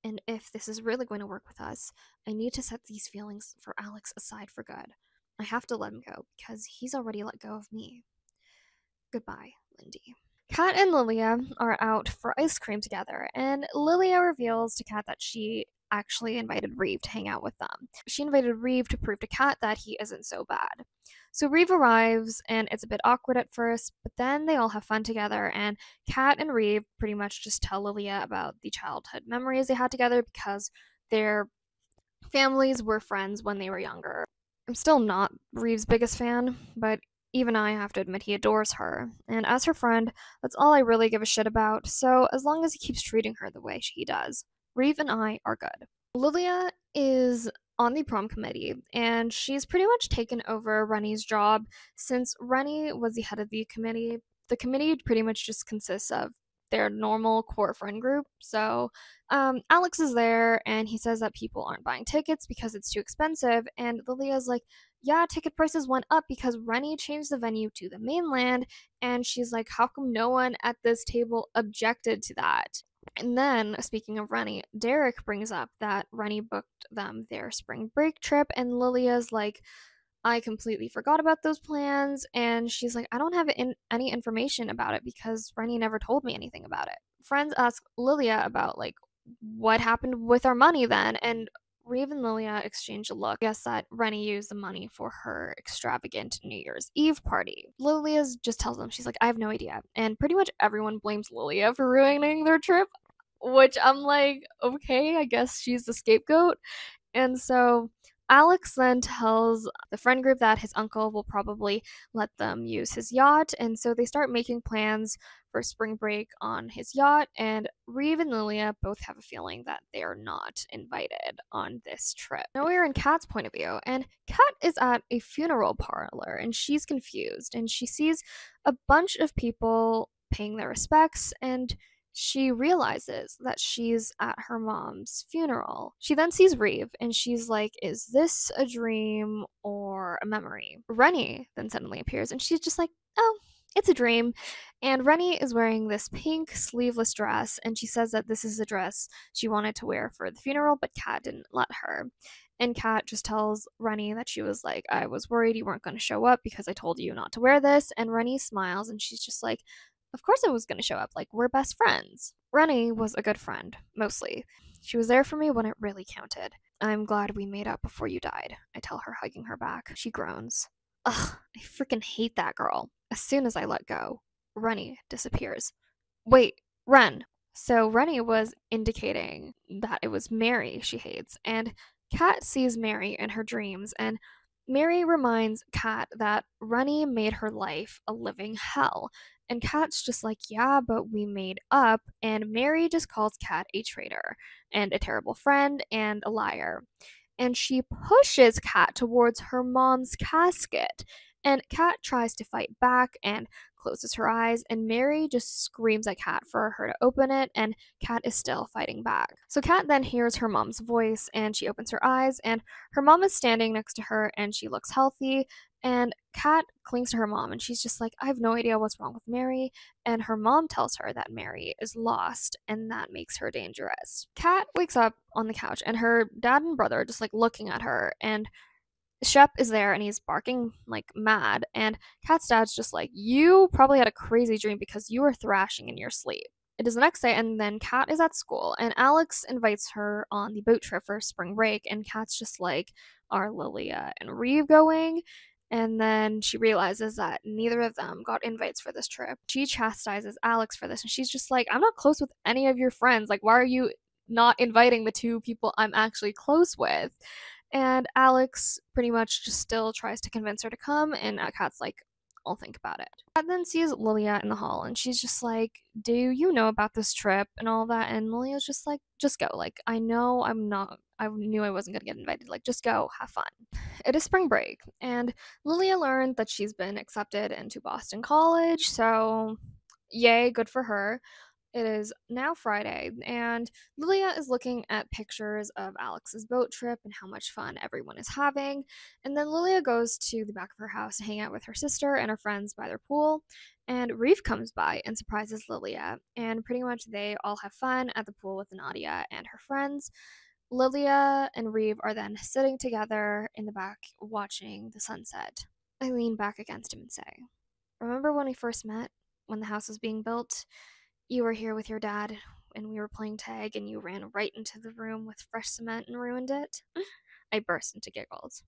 A: and if this is really going to work with us, I need to set these feelings for Alex aside for good. I have to let him go because he's already let go of me. Goodbye, Lindy. Kat and Lilia are out for ice cream together, and Lilia reveals to Kat that she actually invited Reeve to hang out with them. She invited Reeve to prove to Kat that he isn't so bad. So Reeve arrives, and it's a bit awkward at first, but then they all have fun together, and Kat and Reeve pretty much just tell Lilia about the childhood memories they had together because their families were friends when they were younger. I'm still not Reeve's biggest fan, but even I have to admit he adores her, and as her friend, that's all I really give a shit about, so as long as he keeps treating her the way he does, Reeve and I are good. Lilia is on the prom committee, and she's pretty much taken over Rennie's job since Rennie was the head of the committee. The committee pretty much just consists of their normal core friend group, so Alex is there, and he says that people aren't buying tickets because it's too expensive, and Lilia's like, yeah, ticket prices went up because Rennie changed the venue to the mainland, and she's like, how come no one at this table objected to that? And then, speaking of Rennie, Derek brings up that Rennie booked them their spring break trip, and Lilia's like, I completely forgot about those plans, and she's like, I don't have any information about it because Rennie never told me anything about it. Friends ask Lilia about, like, what happened with our money then, and Reeve and Lilia exchange a look. Guess that Rennie used the money for her extravagant New Year's Eve party. Lilia just tells them, she's like, I have no idea. And pretty much everyone blames Lilia for ruining their trip, which I'm like, okay, I guess she's the scapegoat. And so Alex then tells the friend group that his uncle will probably let them use his yacht, and so they start making plans for spring break on his yacht, and Reeve and Lilia both have a feeling that they are not invited on this trip. Now we're in Kat's point of view, and Kat is at a funeral parlor, and she's confused, and she sees a bunch of people paying their respects, and she realizes that she's at her mom's funeral. She then sees Reeve and she's like, is this a dream or a memory? Rennie then suddenly appears and she's just like, oh, it's a dream. And Rennie is wearing this pink sleeveless dress, and she says that this is a dress she wanted to wear for the funeral, but Kat didn't let her. And Kat just tells Rennie that she was like, I was worried you weren't going to show up because I told you not to wear this. And Rennie smiles and she's just like, of course I was going to show up. Like, we're best friends. Rennie was a good friend, mostly. She was there for me when it really counted. I'm glad we made up before you died, I tell her, hugging her back. She groans. Ugh, I freaking hate that girl. As soon as I let go, Rennie disappears. Wait, Ren. So Rennie was indicating that it was Mary she hates, and Kat sees Mary in her dreams, and Mary reminds Kat that Rennie made her life a living hell. And Kat's just like, yeah, but we made up. And Mary just calls Kat a traitor and a terrible friend and a liar. And she pushes Kat towards her mom's casket. And Kat tries to fight back and closes her eyes, and Mary just screams at Kat for her to open it, and Kat is still fighting back. So Kat then hears her mom's voice, and she opens her eyes, and her mom is standing next to her, and she looks healthy, and Kat clings to her mom, and she's just like, I have no idea what's wrong with Mary, and her mom tells her that Mary is lost, and that makes her dangerous. Kat wakes up on the couch, and her dad and brother are just like looking at her, and Shep is there and he's barking like mad, and Kat's dad's just like, you probably had a crazy dream because you were thrashing in your sleep. It is the next day, and then Kat is at school, and Alex invites her on the boat trip for spring break, and Kat's just like, are Lilia and Reeve going? And then she realizes that neither of them got invites for this trip. She chastises Alex for this, and she's just like, I'm not close with any of your friends. Like, why are you not inviting the two people I'm actually close with? And Alex pretty much just still tries to convince her to come, and Kat's like, I'll think about it. Kat then sees Lilia in the hall, and she's just like, do you know about this trip and all that? And Lilia's just like, just go. Like, I know I knew I wasn't gonna get invited. Like, just go, have fun. It is spring break, and Lilia learned that she's been accepted into Boston College, so yay, good for her. It is now Friday, and Lilia is looking at pictures of Alex's boat trip and how much fun everyone is having. And then Lilia goes to the back of her house to hang out with her sister and her friends by their pool. And Reeve comes by and surprises Lilia, and pretty much they all have fun at the pool with Nadia and her friends. Lilia and Reeve are then sitting together in the back watching the sunset. I lean back against him and say, remember when we first met, when the house was being built? You were here with your dad, and we were playing tag, and you ran right into the room with fresh cement and ruined it? I burst into giggles.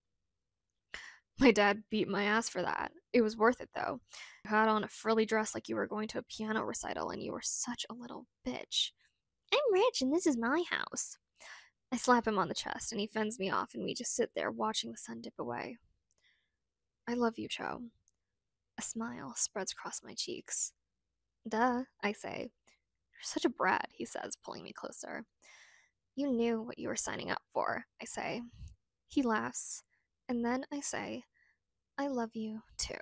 A: My dad beat my ass for that. It was worth it, though. You had on a frilly dress like you were going to a piano recital, and you were such a little bitch. I'm rich, and this is my house. I slap him on the chest, and he fends me off, and we just sit there watching the sun dip away. I love you, Cho. A smile spreads across my cheeks. Duh, I say. You're such a brat, he says, pulling me closer. You knew what you were signing up for, I say. He laughs, and then I say, I love you, too.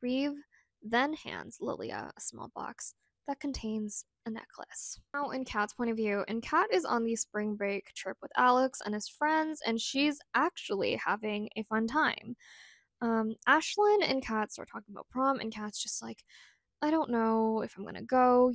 A: Reeve then hands Lilia a small box that contains a necklace. Now, in Kat's point of view, and Kat is on the spring break trip with Alex and his friends, and she's actually having a fun time. Ashlyn and Kat start talking about prom, and Kat's just like, I don't know if I'm gonna go,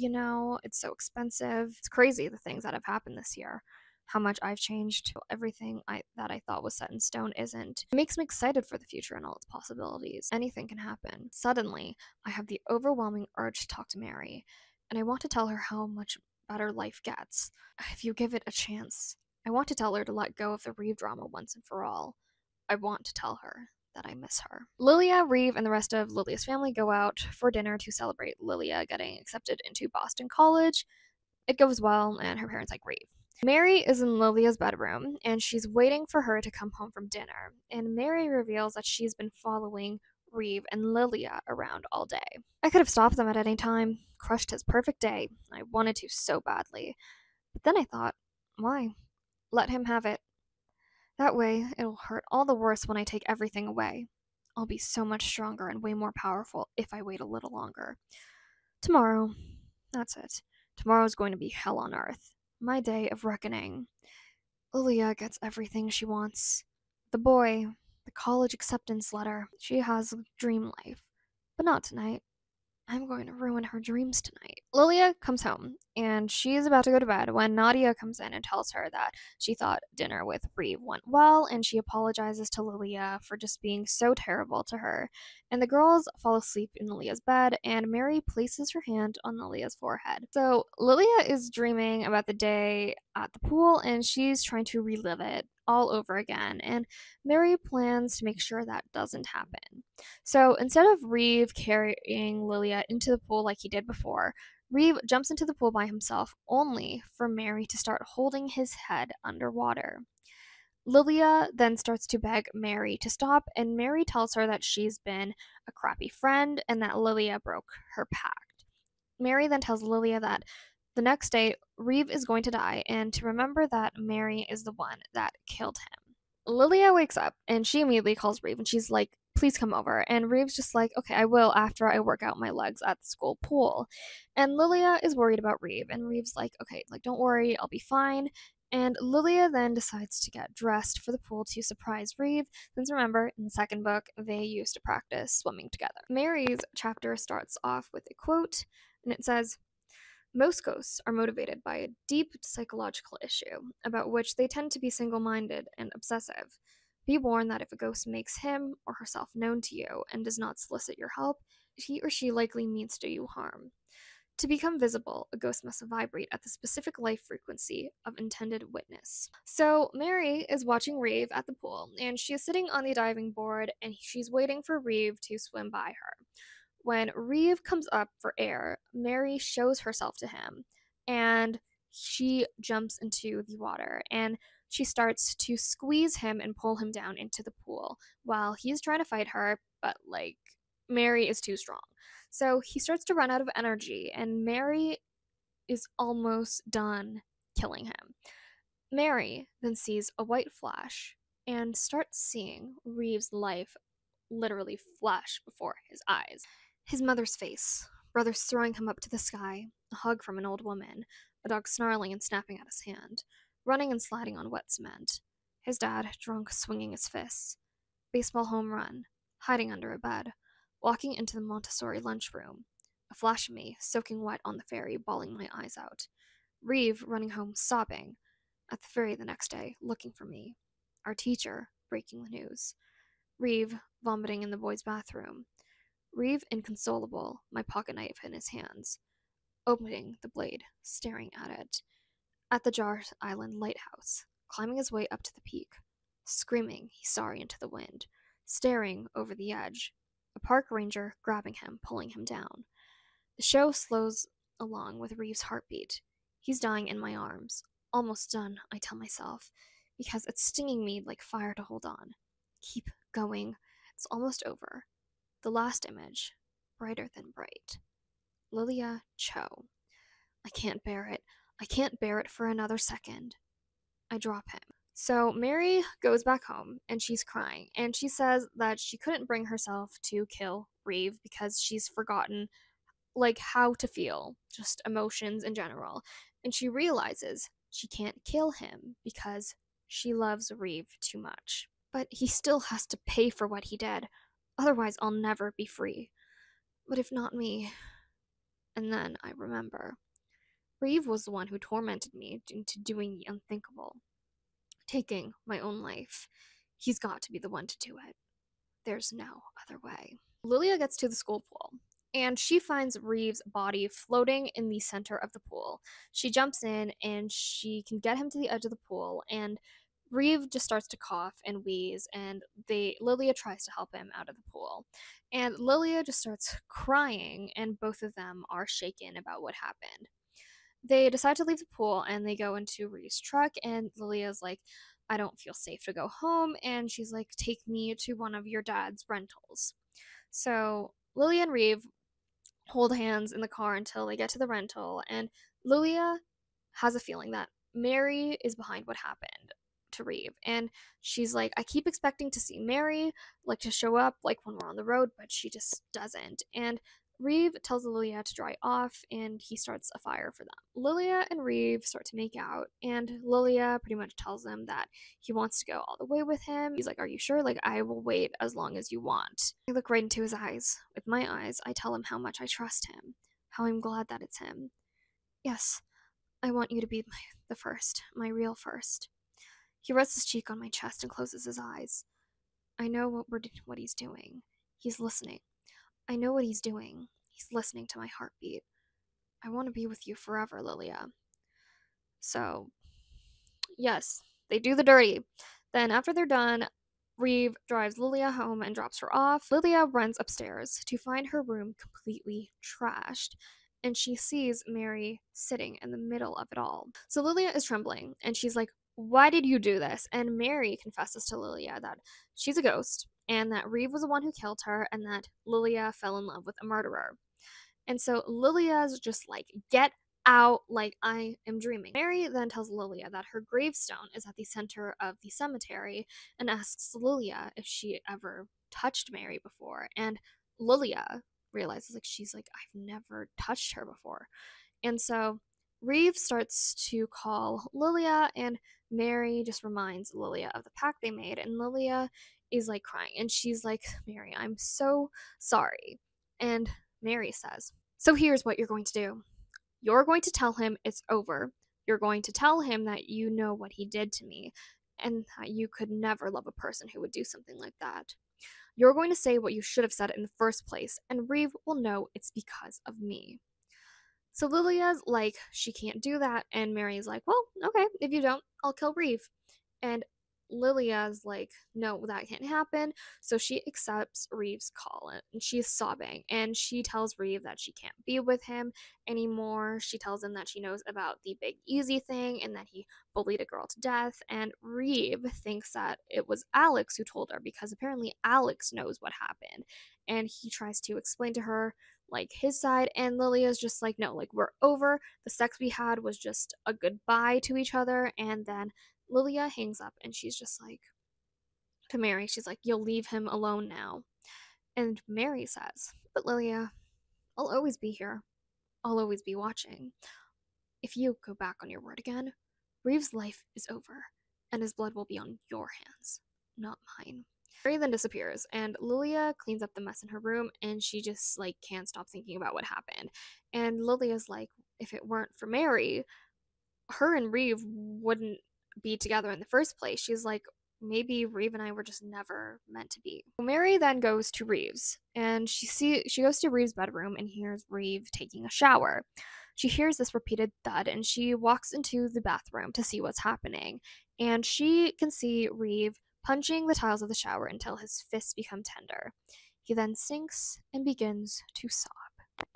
A: it's so expensive. It's crazy the things that have happened this year. How much I've changed. Everything that I thought was set in stone isn't. It makes me excited for the future and all its possibilities. Anything can happen. Suddenly, I have the overwhelming urge to talk to Mary, and I want to tell her how much better life gets if you give it a chance. I want to tell her to let go of the Reeve drama once and for all. I want to tell her that I miss her. Lilia, Reeve, and the rest of Lilia's family go out for dinner to celebrate Lilia getting accepted into Boston College. It goes well, and her parents like Reeve. Mary is in Lilia's bedroom, and she's waiting for her to come home from dinner, and Mary reveals that she's been following Reeve and Lilia around all day. I could have stopped them at any time, crushed his perfect day. I wanted to so badly. But then I thought, why? Let him have it. That way, it'll hurt all the worse when I take everything away. I'll be so much stronger and way more powerful if I wait a little longer. Tomorrow, that's it. Tomorrow's going to be hell on earth. My day of reckoning. Lilia gets everything she wants. The boy, the college acceptance letter. She has a dream life. But not tonight. I'm going to ruin her dreams tonight. Lilia comes home, and she's about to go to bed when Nadia comes in and tells her that she thought dinner with Reeve went well, and she apologizes to Lilia for just being so terrible to her. And the girls fall asleep in Lilia's bed, and Mary places her hand on Lilia's forehead. So Lilia is dreaming about the day at the pool, and she's trying to relive it all over again, and Mary plans to make sure that doesn't happen. So instead of Reeve carrying Lilia into the pool like he did before, Reeve jumps into the pool by himself, only for Mary to start holding his head underwater. Lilia then starts to beg Mary to stop, and Mary tells her that she's been a crappy friend and that Lilia broke her pact. Mary then tells Lilia that the next day, Reeve is going to die, and to remember that Mary is the one that killed him. Lilia wakes up, and she immediately calls Reeve, and she's like, please come over. And Reeve's just like, okay, I will after I work out my legs at the school pool. And Lilia is worried about Reeve, and Reeve's like, okay, like, don't worry, I'll be fine. And Lilia then decides to get dressed for the pool to surprise Reeve, since remember, in the second book, they used to practice swimming together. Mary's chapter starts off with a quote, and it says, most ghosts are motivated by a deep psychological issue, about which they tend to be single-minded and obsessive. Be warned that if a ghost makes him or herself known to you and does not solicit your help, he or she likely means to do you harm. To become visible, a ghost must vibrate at the specific life frequency of intended witness. So Mary is watching Reeve at the pool, and she is sitting on the diving board, and she's waiting for Reeve to swim by her. When Reeve comes up for air, Mary shows herself to him, and she jumps into the water, and she starts to squeeze him and pull him down into the pool while he's trying to fight her, but like Mary is too strong. So he starts to run out of energy, and Mary is almost done killing him. Mary then sees a white flash and starts seeing Reeve's life literally flash before his eyes. His mother's face, brothers throwing him up to the sky, a hug from an old woman, a dog snarling and snapping at his hand, running and sliding on wet cement, his dad drunk swinging his fists, baseball home run, hiding under a bed, walking into the Montessori lunchroom, a flash of me soaking wet on the ferry, bawling my eyes out, Reeve running home sobbing, at the ferry the next day looking for me, our teacher breaking the news, Reeve vomiting in the boys' bathroom, Reeve inconsolable, my pocket knife in his hands, opening the blade, staring at it, at the Jar Island lighthouse, climbing his way up to the peak, screaming he's sorry into the wind, staring over the edge, a park ranger grabbing him, pulling him down. The show slows along with Reeve's heartbeat. He's dying in my arms. Almost done, I tell myself, because it's stinging me like fire to hold on. Keep going. It's almost over. The last image, brighter than bright. Lilia Cho. I can't bear it. I can't bear it for another second. I drop him. So Mary goes back home, and she's crying, and she says that she couldn't bring herself to kill Reeve because she's forgotten, like, how to feel, just emotions in general, and she realizes she can't kill him because she loves Reeve too much. But he still has to pay for what he did, otherwise I'll never be free. But if not me... And then I remember. Reeve was the one who tormented me into doing the unthinkable. Taking my own life. He's got to be the one to do it. There's no other way. Lilia gets to the school pool, and she finds Reeve's body floating in the center of the pool. She jumps in, and she can get him to the edge of the pool, and Reeve just starts to cough and wheeze, and Lilia tries to help him out of the pool. And Lilia just starts crying, and both of them are shaken about what happened. They decide to leave the pool, and they go into Reeve's truck, and Lilia's like, I don't feel safe to go home, and she's like, take me to one of your dad's rentals. So Lilia and Reeve hold hands in the car until they get to the rental, and Lilia has a feeling that Mary is behind what happened to Reeve, and she's like, I keep expecting to see Mary, like, to show up, like, when we're on the road, but she just doesn't. And Reeve tells Lilia to dry off, and he starts a fire for them. Lilia and Reeve start to make out, and Lilia pretty much tells him that he wants to go all the way with him. He's like, are you sure? Like, I will wait as long as you want. I look right into his eyes. With my eyes, I tell him how much I trust him, how I'm glad that it's him. Yes, I want you to be the first, my real first. He rests his cheek on my chest and closes his eyes. I know what he's doing. He's listening. I know what he's doing. He's listening to my heartbeat. I want to be with you forever, Lilia. So, yes, they do the dirty. Then after they're done, Reeve drives Lilia home and drops her off. Lilia runs upstairs to find her room completely trashed, and she sees Mary sitting in the middle of it all. So Lilia is trembling, and she's like, why did you do this? And Mary confesses to Lilia that she's a ghost, and that Reeve was the one who killed her, and that Lilia fell in love with a murderer. And so Lilia's just like, get out like I am dreaming. Mary then tells Lilia that her gravestone is at the center of the cemetery and asks Lilia if she ever touched Mary before. And Lilia realizes, like, she's like, I've never touched her before. And so Reeve starts to call Lilia, and Mary just reminds Lilia of the pact they made. And Lilia is like crying, and she's like, Mary, I'm so sorry. And Mary says, so here's what you're going to do. You're going to tell him it's over. You're going to tell him that you know what he did to me and that you could never love a person who would do something like that. You're going to say what you should have said in the first place, and Reeve will know it's because of me. So Lilia's like, she can't do that, and Mary's like, well, okay, if you don't, I'll kill Reeve. And Lilia's like, no, that can't happen. So she accepts Reeve's call, and she's sobbing, and she tells Reeve that she can't be with him anymore. She tells him that she knows about the Big Easy thing and that he bullied a girl to death. And Reeve thinks that it was Alex who told her, because apparently Alex knows what happened. And he tries to explain to her like his side, and Lilia's just like, no, like, we're over. The sex we had was just a goodbye to each other. And then Lilia hangs up, and she's just like, to Mary, she's like, you'll leave him alone now. And Mary says, but Lilia, I'll always be here. I'll always be watching. If you go back on your word again, Reeve's life is over, and his blood will be on your hands, not mine. Mary then disappears, and Lilia cleans up the mess in her room, and she just like can't stop thinking about what happened. And Lilia's like, if it weren't for Mary, her and Reeve wouldn't be together in the first place. She's like, maybe Reeve and I were just never meant to be. Mary then goes to Reeve's, and she goes to Reeve's bedroom and hears Reeve taking a shower. She hears this repeated thud, and she walks into the bathroom to see what's happening. And she can see Reeve punching the tiles of the shower until his fists become tender. He then sinks and begins to sob.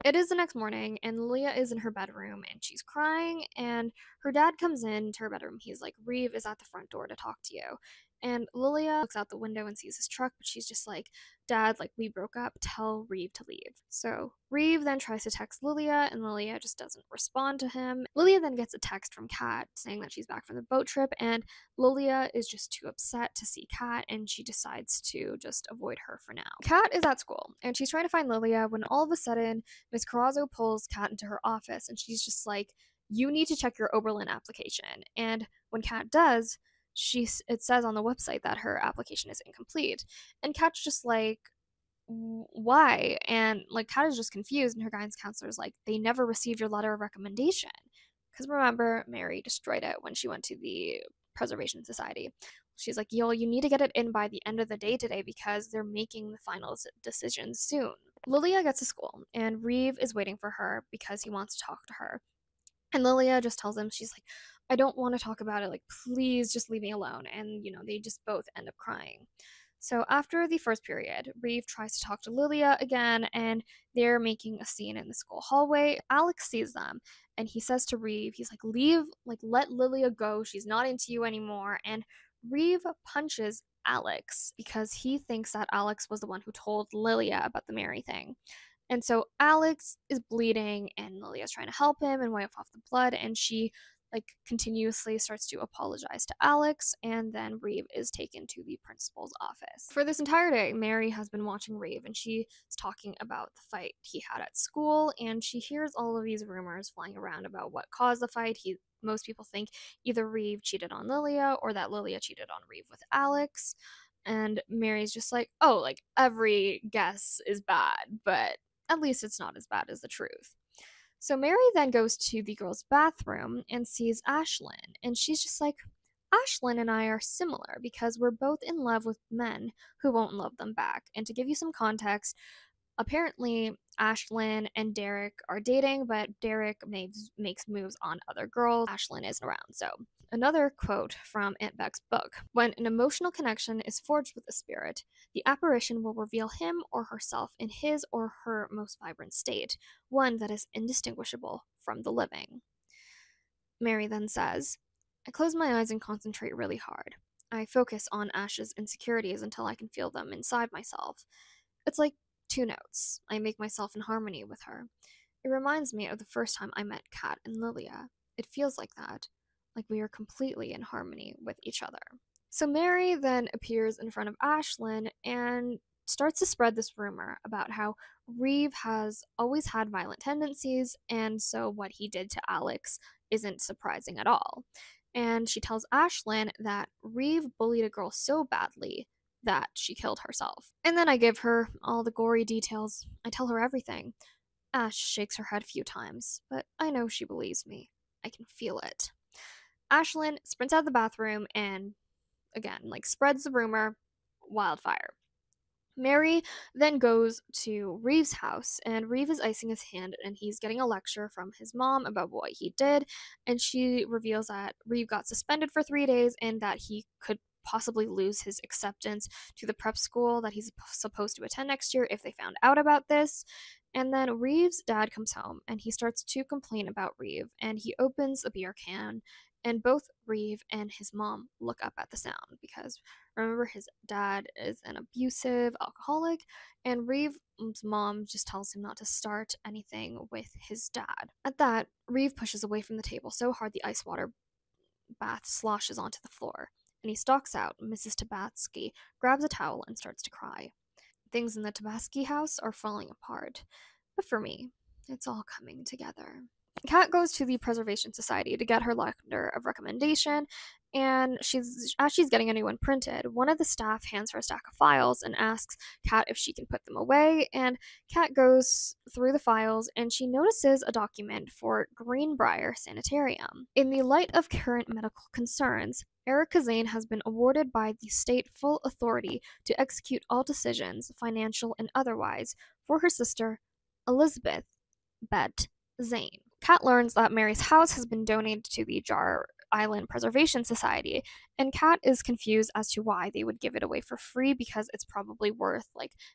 A: It is the next morning, and Leah is in her bedroom, and she's crying, and her dad comes into her bedroom. He's like, Reeve is at the front door to talk to you. And Lilia looks out the window and sees his truck, but she's just like, Dad, like, we broke up. Tell Reeve to leave. So Reeve then tries to text Lilia, and Lilia just doesn't respond to him. Lilia then gets a text from Kat saying that she's back from the boat trip, and Lilia is just too upset to see Kat, and she decides to just avoid her for now. Kat is at school, and she's trying to find Lilia when all of a sudden Miss Carrazzo pulls Kat into her office, and she's just like, you need to check your Oberlin application. And when Kat does, it says on the website that her application is incomplete. And Kat's just like, why? And like, Kat is just confused, and her guidance counselor is like, they never received your letter of recommendation. Because remember, Mary destroyed it when she went to the Preservation Society. She's like, yo, you need to get it in by the end of the day today because they're making the final decisions soon. Lilia gets to school, and Reeve is waiting for her because he wants to talk to her. And Lilia just tells him, she's like, I don't want to talk about it. Like, please just leave me alone. And, they just both end up crying. So after the first period, Reeve tries to talk to Lilia again, and they're making a scene in the school hallway. Alex sees them, and he says to Reeve, he's like, let Lilia go. She's not into you anymore. And Reeve punches Alex because he thinks that Alex was the one who told Lilia about the Mary thing. And so Alex is bleeding, and Lilia's trying to help him and wipe off the blood, and she continuously starts to apologize to Alex, and then Reeve is taken to the principal's office. For this entire day, Mary has been watching Reeve, and she is talking about the fight he had at school, and she hears all of these rumors flying around about what caused the fight. Most people think either Reeve cheated on Lilia or that Lilia cheated on Reeve with Alex. And Mary's just like, oh, like, every guess is bad, but at least it's not as bad as the truth. So Mary then goes to the girls' bathroom and sees Ashlyn, and she's just like, Ashlyn and I are similar because we're both in love with men who won't love them back. And to give you some context, apparently Ashlyn and Derek are dating, but Derek makes moves on other girls. Ashlyn isn't around. So another quote from Aunt Beck's book: when an emotional connection is forged with a spirit, the apparition will reveal him or herself in his or her most vibrant state, one that is indistinguishable from the living. Mary then says, I close my eyes and concentrate really hard. I focus on Ash's insecurities until I can feel them inside myself. It's like two notes. I make myself in harmony with her. It reminds me of the first time I met Kat and Lilia. It feels like that, like we are completely in harmony with each other. So Mary then appears in front of Ashlyn and starts to spread this rumor about how Reeve has always had violent tendencies, and so what he did to Alex isn't surprising at all. And she tells Ashlyn that Reeve bullied a girl so badly that she killed herself. And then I give her all the gory details. I tell her everything. Ash shakes her head a few times, but I know she believes me. I can feel it. Ashlyn sprints out of the bathroom and, again, spreads the rumor. Wildfire. Mary then goes to Reeve's house, and Reeve is icing his hand, and he's getting a lecture from his mom about what he did, and she reveals that Reeve got suspended for 3 days and that he could possibly lose his acceptance to the prep school that he's supposed to attend next year if they found out about this. And then Reeve's dad comes home, and he starts to complain about Reeve, and he opens a beer can, and both Reeve and his mom look up at the sound because remember, his dad is an abusive alcoholic, and Reeve's mom just tells him not to start anything with his dad. At that, Reeve pushes away from the table so hard the ice water bath sloshes onto the floor, and he stalks out. Mrs. Tabatsky grabs a towel and starts to cry. Things in the Tabatsky house are falling apart, but for me, it's all coming together. Kat goes to the Preservation Society to get her letter of recommendation, and as she's getting a new one printed, one of the staff hands her a stack of files and asks Kat if she can put them away, and Kat goes through the files and she notices a document for Greenbrier Sanitarium. In the light of current medical concerns, Erica Zane has been awarded by the state full authority to execute all decisions, financial and otherwise, for her sister, Elizabeth Bet Zane. Kat learns that Mary's house has been donated to the Jar Island Preservation Society, and Kat is confused as to why they would give it away for free because it's probably worth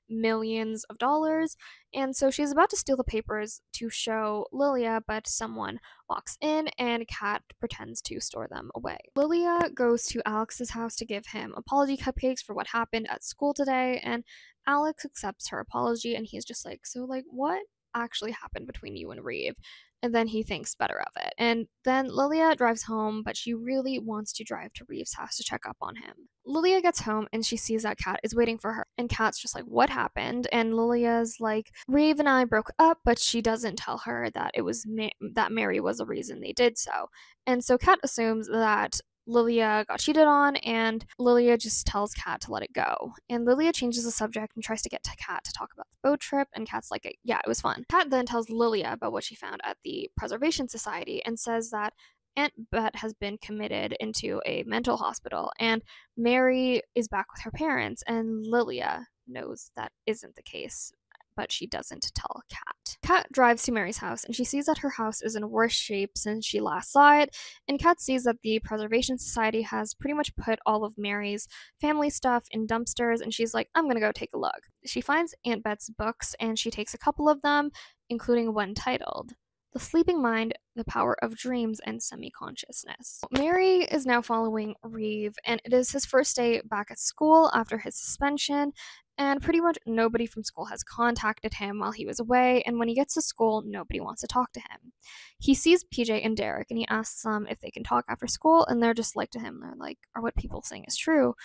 A: millions of dollars. And so she's about to steal the papers to show Lilia, but someone walks in and Kat pretends to store them away. Lilia goes to Alex's house to give him apology cupcakes for what happened at school today, and Alex accepts her apology and he's just like, so what actually happened between you and Reeve? And then he thinks better of it. And then Lilia drives home, but she really wants to drive to Reeve's house to check up on him. Lilia gets home and she sees that Kat is waiting for her. And Kat's just like, what happened? And Lilia's like, Reeve and I broke up, but she doesn't tell her that it was that Mary was the reason they did so. And so Kat assumes that Lilia got cheated on, and Lilia just tells Kat to let it go. And Lilia changes the subject and tries to get to Kat to talk about the boat trip, and Kat's like, yeah, it was fun. Kat then tells Lilia about what she found at the Preservation Society and says that Aunt Bet has been committed into a mental hospital, and Mary is back with her parents, and Lilia knows that isn't the case, but she doesn't tell Kat. Kat drives to Mary's house, and she sees that her house is in worse shape since she last saw it, and Kat sees that the Preservation Society has pretty much put all of Mary's family stuff in dumpsters, and she's like, I'm gonna go take a look. She finds Aunt Bet's books, and she takes a couple of them, including one titled The Sleeping Mind, The Power of Dreams and Semi-Consciousness. Mary is now following Reeve, and it is his first day back at school after his suspension, and pretty much nobody from school has contacted him while he was away, and when he gets to school, nobody wants to talk to him. He sees PJ and Derek, and he asks them if they can talk after school, and they're just to him, they're like, are what people saying is true?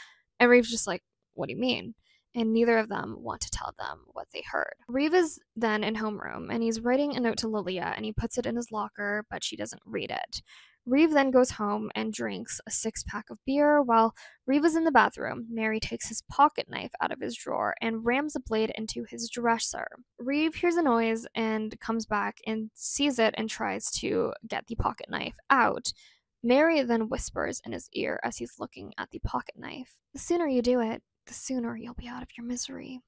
A: And Reeve's just like, what do you mean? And neither of them want to tell them what they heard. Reeve is then in homeroom, and he's writing a note to Lilia, and he puts it in his locker, but she doesn't read it. Reeve then goes home and drinks a 6-pack of beer. While Reeve is in the bathroom, Mary takes his pocket knife out of his drawer and rams a blade into his dresser. Reeve hears a noise and comes back and sees it and tries to get the pocket knife out. Mary then whispers in his ear as he's looking at the pocket knife, the sooner you do it, the sooner you'll be out of your misery.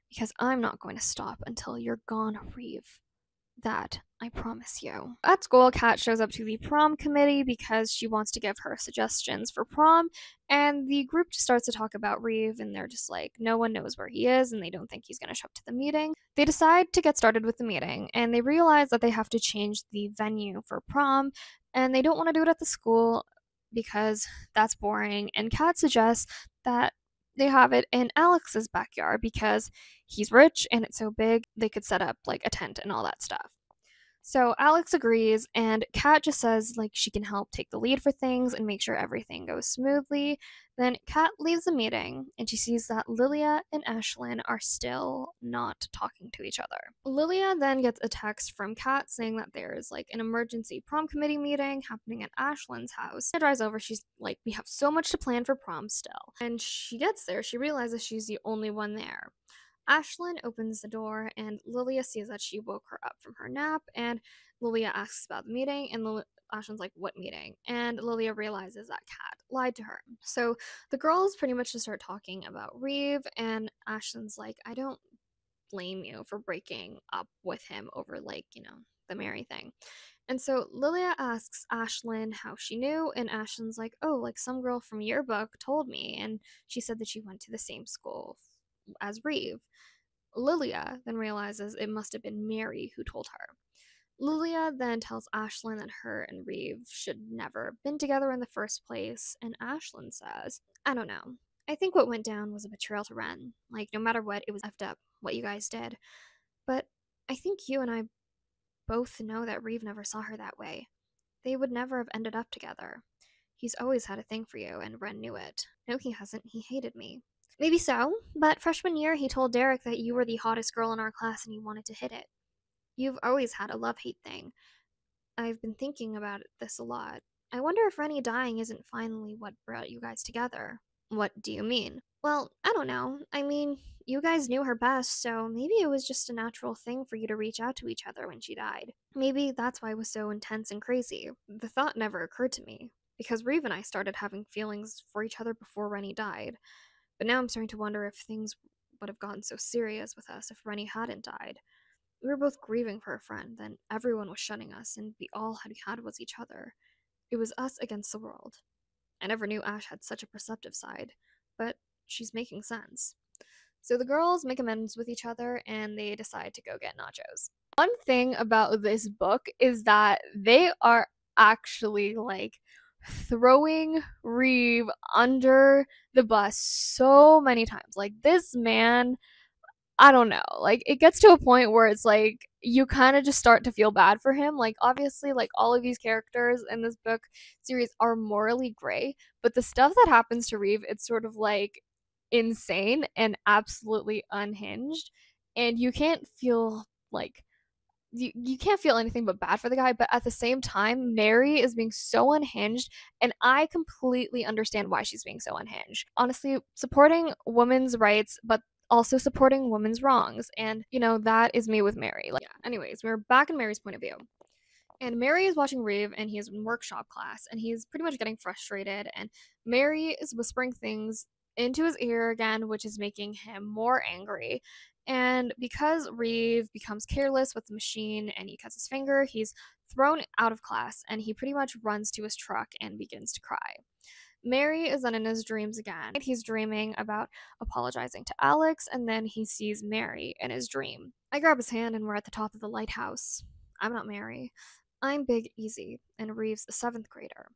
A: Because I'm not going to stop until you're gone, Reeve. That I promise you. At school, Kat shows up to the prom committee because she wants to give her suggestions for prom, and the group just starts to talk about Reeve, and they're just like, no one knows where he is, and they don't think he's going to show up to the meeting. They decide to get started with the meeting, and they realize that they have to change the venue for prom, and they don't want to do it at the school because that's boring, and Kat suggests that they have it in Alex's backyard because he's rich and it's so big they could set up a tent and all that stuff. So Alex agrees, and Kat just says like she can help take the lead for things and make sure everything goes smoothly. Then Kat leaves the meeting, and she sees that Lilia and Ashlyn are still not talking to each other. Lilia then gets a text from Kat saying that there's like an emergency prom committee meeting happening at Ashlyn's house. It drives over, she's like, we have so much to plan for prom still. And she gets there, she realizes she's the only one there. Ashlyn opens the door, and Lilia sees that she woke her up from her nap, and Lilia asks about the meeting, and Ashlyn's like, what meeting? And Lilia realizes that Kat lied to her. So the girls pretty much just start talking about Reeve, and Ashlyn's like, I don't blame you for breaking up with him over, like, the Mary thing. And so Lilia asks Ashlyn how she knew, and Ashlyn's like, oh, like some girl from yearbook told me, and she said that she went to the same school as Reeve. Lilia then realizes it must have been Mary who told her. Lilia then tells Ashlyn that her and Reeve should never have been together in the first place, and Ashlyn says, I don't know. I think what went down was a betrayal to Ren. Like, no matter what, it was effed up, what you guys did. But I think you and I both know that Reeve never saw her that way. They would never have ended up together. He's always had a thing for you, and Ren knew it. No, he hasn't. He hated me. Maybe so, but freshman year he told Derek that you were the hottest girl in our class and he wanted to hit it. You've always had a love-hate thing. I've been thinking about this a lot. I wonder if Rennie dying isn't finally what brought you guys together. What do you mean? Well, I don't know. I mean, you guys knew her best, so maybe it was just a natural thing for you to reach out to each other when she died. Maybe that's why it was so intense and crazy. The thought never occurred to me, because Reeve and I started having feelings for each other before Rennie died. But now I'm starting to wonder if things would have gotten so serious with us if Rennie hadn't died. We were both grieving for a friend, then everyone was shunning us, and all we had was each other. It was us against the world. I never knew Ash had such a perceptive side, but she's making sense. So the girls make amends with each other, and they decide to go get nachos. One thing about this book is that they are actually like throwing Reeve under the bus so many times. Like, this man, I don't know. Like, it gets to a point where it's like you kind of just start to feel bad for him. Like, obviously, like all of these characters in this book series are morally gray, but the stuff that happens to Reeve, it's sort of like insane and absolutely unhinged. And you can't feel like you can't feel anything but bad for the guy, but at the same time, Mary is being so unhinged, and I completely understand why she's being so unhinged. Honestly, supporting women's rights, but also supporting women's wrongs, and that is me with Mary. Like, yeah. Anyways, we're back in Mary's point of view. And Mary is watching Reeve, and he is in workshop class, and he's pretty much getting frustrated, and Mary is whispering things into his ear again, which is making him more angry. And because Reeve becomes careless with the machine and he cuts his finger, he's thrown out of class, and he pretty much runs to his truck and begins to cry. Mary is then in his dreams again. He's dreaming about apologizing to Alex, and then he sees Mary in his dream. I grab his hand, and we're at the top of the lighthouse. I'm not Mary. I'm Big Easy, and Reeve's a 7th grader.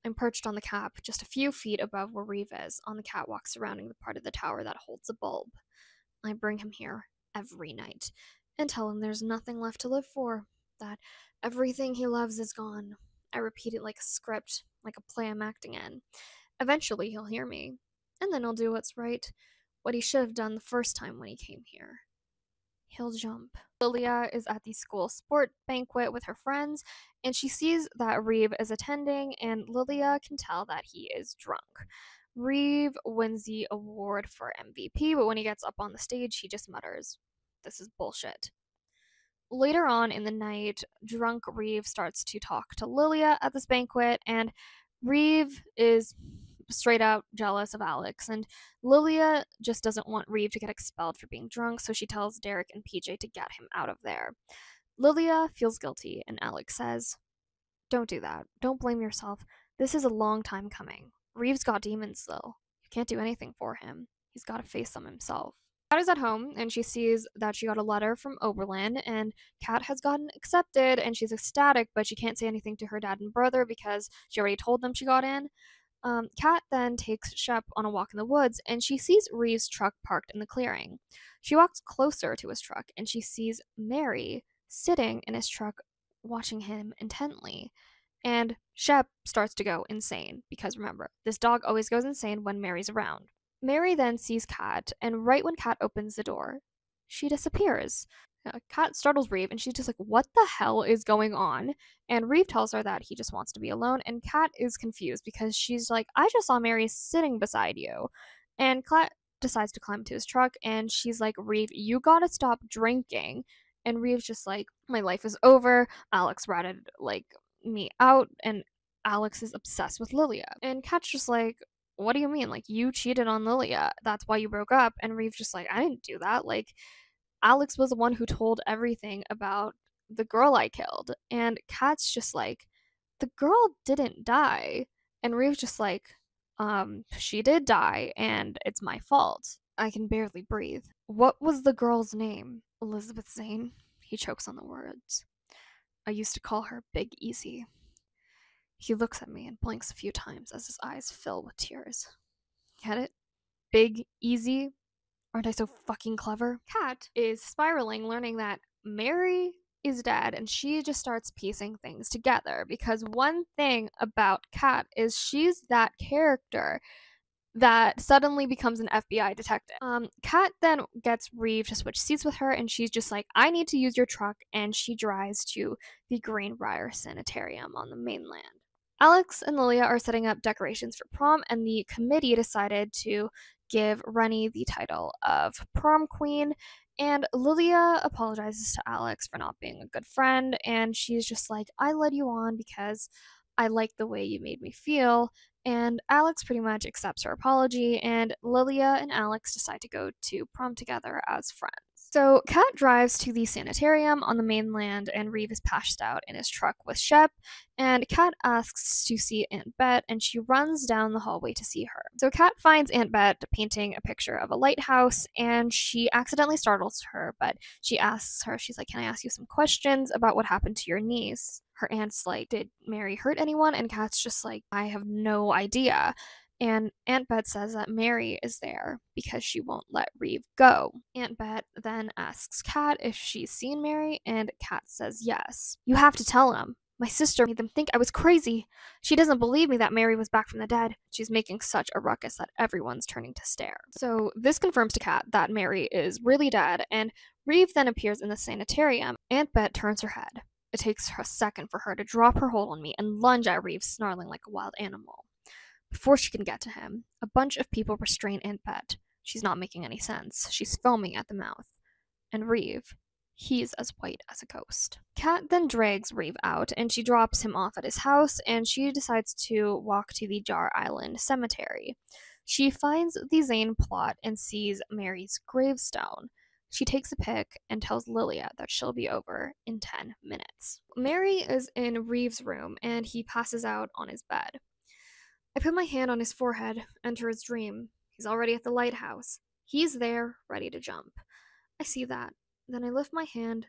A: I'm perched on the cap, just a few feet above where Reeve is, on the catwalk surrounding the part of the tower that holds the bulb. I bring him here every night, and tell him there's nothing left to live for, that everything he loves is gone. I repeat it like a script, like a play I'm acting in. Eventually he'll hear me, and then he'll do what's right, what he should have done the first time when he came here. He'll jump. Lilia is at the school sport banquet with her friends, and she sees that Reeve is attending, and Lilia can tell that he is drunk. Reeve wins the award for MVP, but when he gets up on the stage, he just mutters, "This is bullshit." Later on in the night, drunk Reeve starts to talk to Lilia at this banquet, and Reeve is straight out jealous of Alex, and Lilia just doesn't want Reeve to get expelled for being drunk, so she tells Derek and PJ to get him out of there. Lilia feels guilty, and Alex says, "Don't do that. Don't blame yourself. This is a long time coming. Reeve's got demons, though. You can't do anything for him. He's got to face them himself." Kat is at home, and she sees that she got a letter from Oberlin, and Kat has gotten accepted, and she's ecstatic, but she can't say anything to her dad and brother because she already told them she got in. Kat then takes Shep on a walk in the woods, and she sees Reeve's truck parked in the clearing. She walks closer to his truck, and she sees Mary sitting in his truck watching him intently. And Shep starts to go insane because remember, this dog always goes insane when Mary's around. Mary then sees Kat, and right when Kat opens the door, she disappears. Kat startles Reeve, and she's just like, what the hell is going on? And Reeve tells her that he just wants to be alone, and Kat is confused because she's like, I just saw Mary sitting beside you. And Kat decides to climb into his truck, and she's like, Reeve, you gotta stop drinking. And Reeve's just like, my life is over. Alex ratted, like, me out, and Alex is obsessed with Lilia. And Kat's just like, what do you mean? Like, you cheated on Lilia. That's why you broke up. And Reeve's just like, I didn't do that. Like, Alex was the one who told everything about the girl I killed. And Kat's just like, the girl didn't die. And Reeve's just like, she did die, and it's my fault. I can barely breathe. What was the girl's name? Elizabeth Zane? He chokes on the words. I used to call her Big Easy. He looks at me and blinks a few times as his eyes fill with tears. Get it? Big Easy? Aren't I so fucking clever? Kat is spiraling, learning that Mary is dead, and she just starts piecing things together because one thing about Kat is she's that character that suddenly becomes an FBI detective. Kat then gets Reeve to switch seats with her, and she's just like, I need to use your truck, and she drives to the Greenbrier Sanitarium on the mainland. Alex and Lilia are setting up decorations for prom, and the committee decided to give Rennie the title of prom queen, and Lilia apologizes to Alex for not being a good friend, and she's just like, I led you on because I like the way you made me feel, and Alex pretty much accepts her apology, and Lilia and Alex decide to go to prom together as friends. So Kat drives to the sanitarium on the mainland, and Reeve is passed out in his truck with Shep, and Kat asks to see Aunt Bet, and she runs down the hallway to see her. So Kat finds Aunt Bet painting a picture of a lighthouse, and she accidentally startles her, but she asks her, she's like, can I ask you some questions about what happened to your niece? Her aunt's like, did Mary hurt anyone? And Kat's just like, I have no idea. And Aunt Bet says that Mary is there because she won't let Reeve go. Aunt Bet then asks Kat if she's seen Mary, and Kat says yes. You have to tell him. My sister made them think I was crazy. She doesn't believe me that Mary was back from the dead. She's making such a ruckus that everyone's turning to stare. So this confirms to Kat that Mary is really dead, and Reeve then appears in the sanitarium. Aunt Bet turns her head. It takes her a second for her to drop her hold on me and lunge at Reeve, snarling like a wild animal. Before she can get to him, a bunch of people restrain Aunt Bet. She's not making any sense. She's foaming at the mouth. And Reeve, he's as white as a ghost. Kat then drags Reeve out, and she drops him off at his house, and she decides to walk to the Jar Island Cemetery. She finds the Zane plot and sees Mary's gravestone. She takes a pic and tells Lilia that she'll be over in 10 minutes. Mary is in Reeve's room, and he passes out on his bed. I put my hand on his forehead, enter his dream. He's already at the lighthouse. He's there, ready to jump. I see that. Then I lift my hand,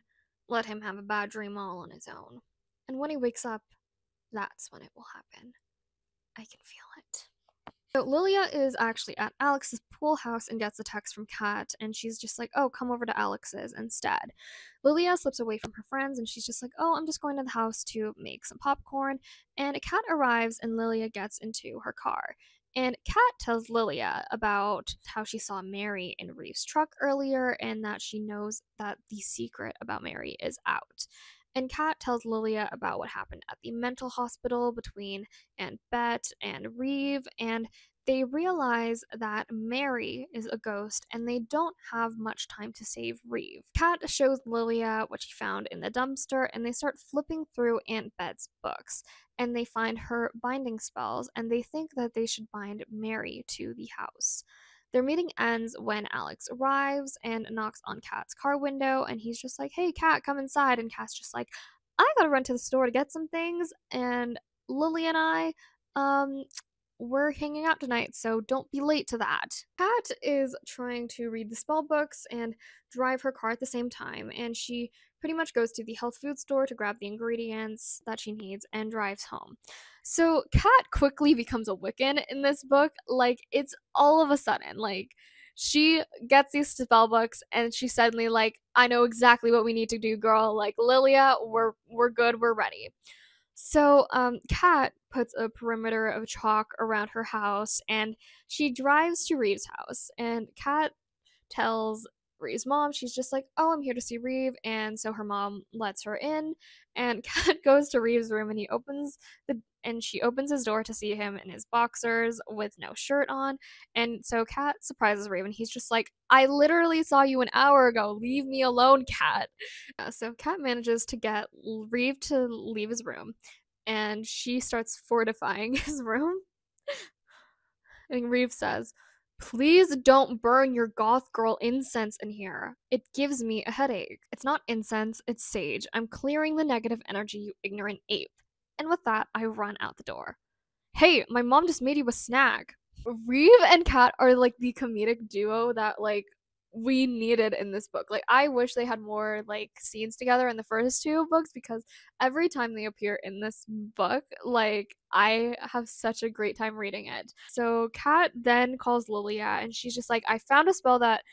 A: let him have a bad dream all on his own. And when he wakes up, that's when it will happen. I can feel it. So Lilia is actually at Alex's pool house and gets a text from Kat, and she's just like, oh, come over to Alex's instead. Lilia slips away from her friends, and she's just like, oh, I'm just going to the house to make some popcorn. And Kat arrives, and Lilia gets into her car. And Kat tells Lilia about how she saw Mary in Reeve's truck earlier, and that she knows that the secret about Mary is out. And Kat tells Lilia about what happened at the mental hospital between Aunt Bet and Reeve, and they realize that Mary is a ghost and they don't have much time to save Reeve. Kat shows Lilia what she found in the dumpster, and they start flipping through Aunt Bet's books, and they find her binding spells, and they think that they should bind Mary to the house. Their meeting ends when Alex arrives and knocks on Kat's car window, and he's just like, hey, Kat, come inside. And Kat's just like, I gotta run to the store to get some things, and Lily and I, we're hanging out tonight, so don't be late to that. Kat is trying to read the spell books and drive her car at the same time, and she pretty much goes to the health food store to grab the ingredients that she needs and drives home. So Kat quickly becomes a Wiccan in this book. Like, it's all of a sudden, like, She gets these spell books and she's suddenly like, I know exactly what we need to do, girl. Like, Lilia, we're good, we're ready. So, Kat puts a perimeter of chalk around her house and she drives to Reeve's house. And Kat tells Reeve's mom, she's just like, oh, I'm here to see Reeve. And so her mom lets her in. And Kat goes to Reeve's room and she opens his door to see him in his boxers with no shirt on. And so Kat surprises Reeve and he's just like, I literally saw you an hour ago. Leave me alone, Kat. So Kat manages to get Reeve to leave his room and she starts fortifying his room. And Reeve says, please don't burn your goth girl incense in here. It gives me a headache. It's not incense, it's sage. I'm clearing the negative energy, you ignorant ape. And with that, I run out the door. Hey, my mom just made you a snack. Reeve and Kat are like the comedic duo that like we needed in this book. Like I wish they had more like scenes together in the first two books because every time they appear in this book, like I have such a great time reading it. So Kat then calls Lilia and she's just like, I found a spell that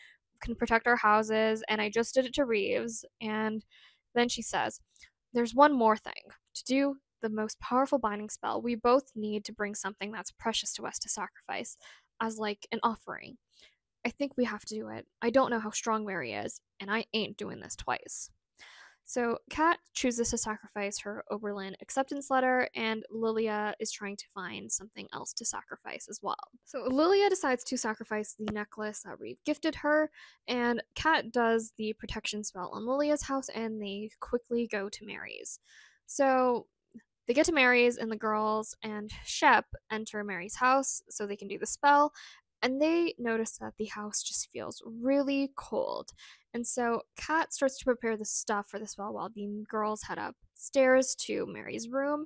A: can protect our houses and I just did it to Reeves. And then she says, there's one more thing. To do the most powerful binding spell, we both need to bring something that's precious to us to sacrifice as like an offering. I think we have to do it. I don't know how strong Mary is, and I ain't doing this twice. So Kat chooses to sacrifice her Oberlin acceptance letter, and Lilia is trying to find something else to sacrifice as well. So Lilia decides to sacrifice the necklace that Reeve gifted her, and Kat does the protection spell on Lilia's house, and they quickly go to Mary's. So they get to Mary's, and the girls and Shep enter Mary's house so they can do the spell, and they notice that the house just feels really cold. And so Kat starts to prepare the stuff for the spell while the girls head upstairs to Mary's room.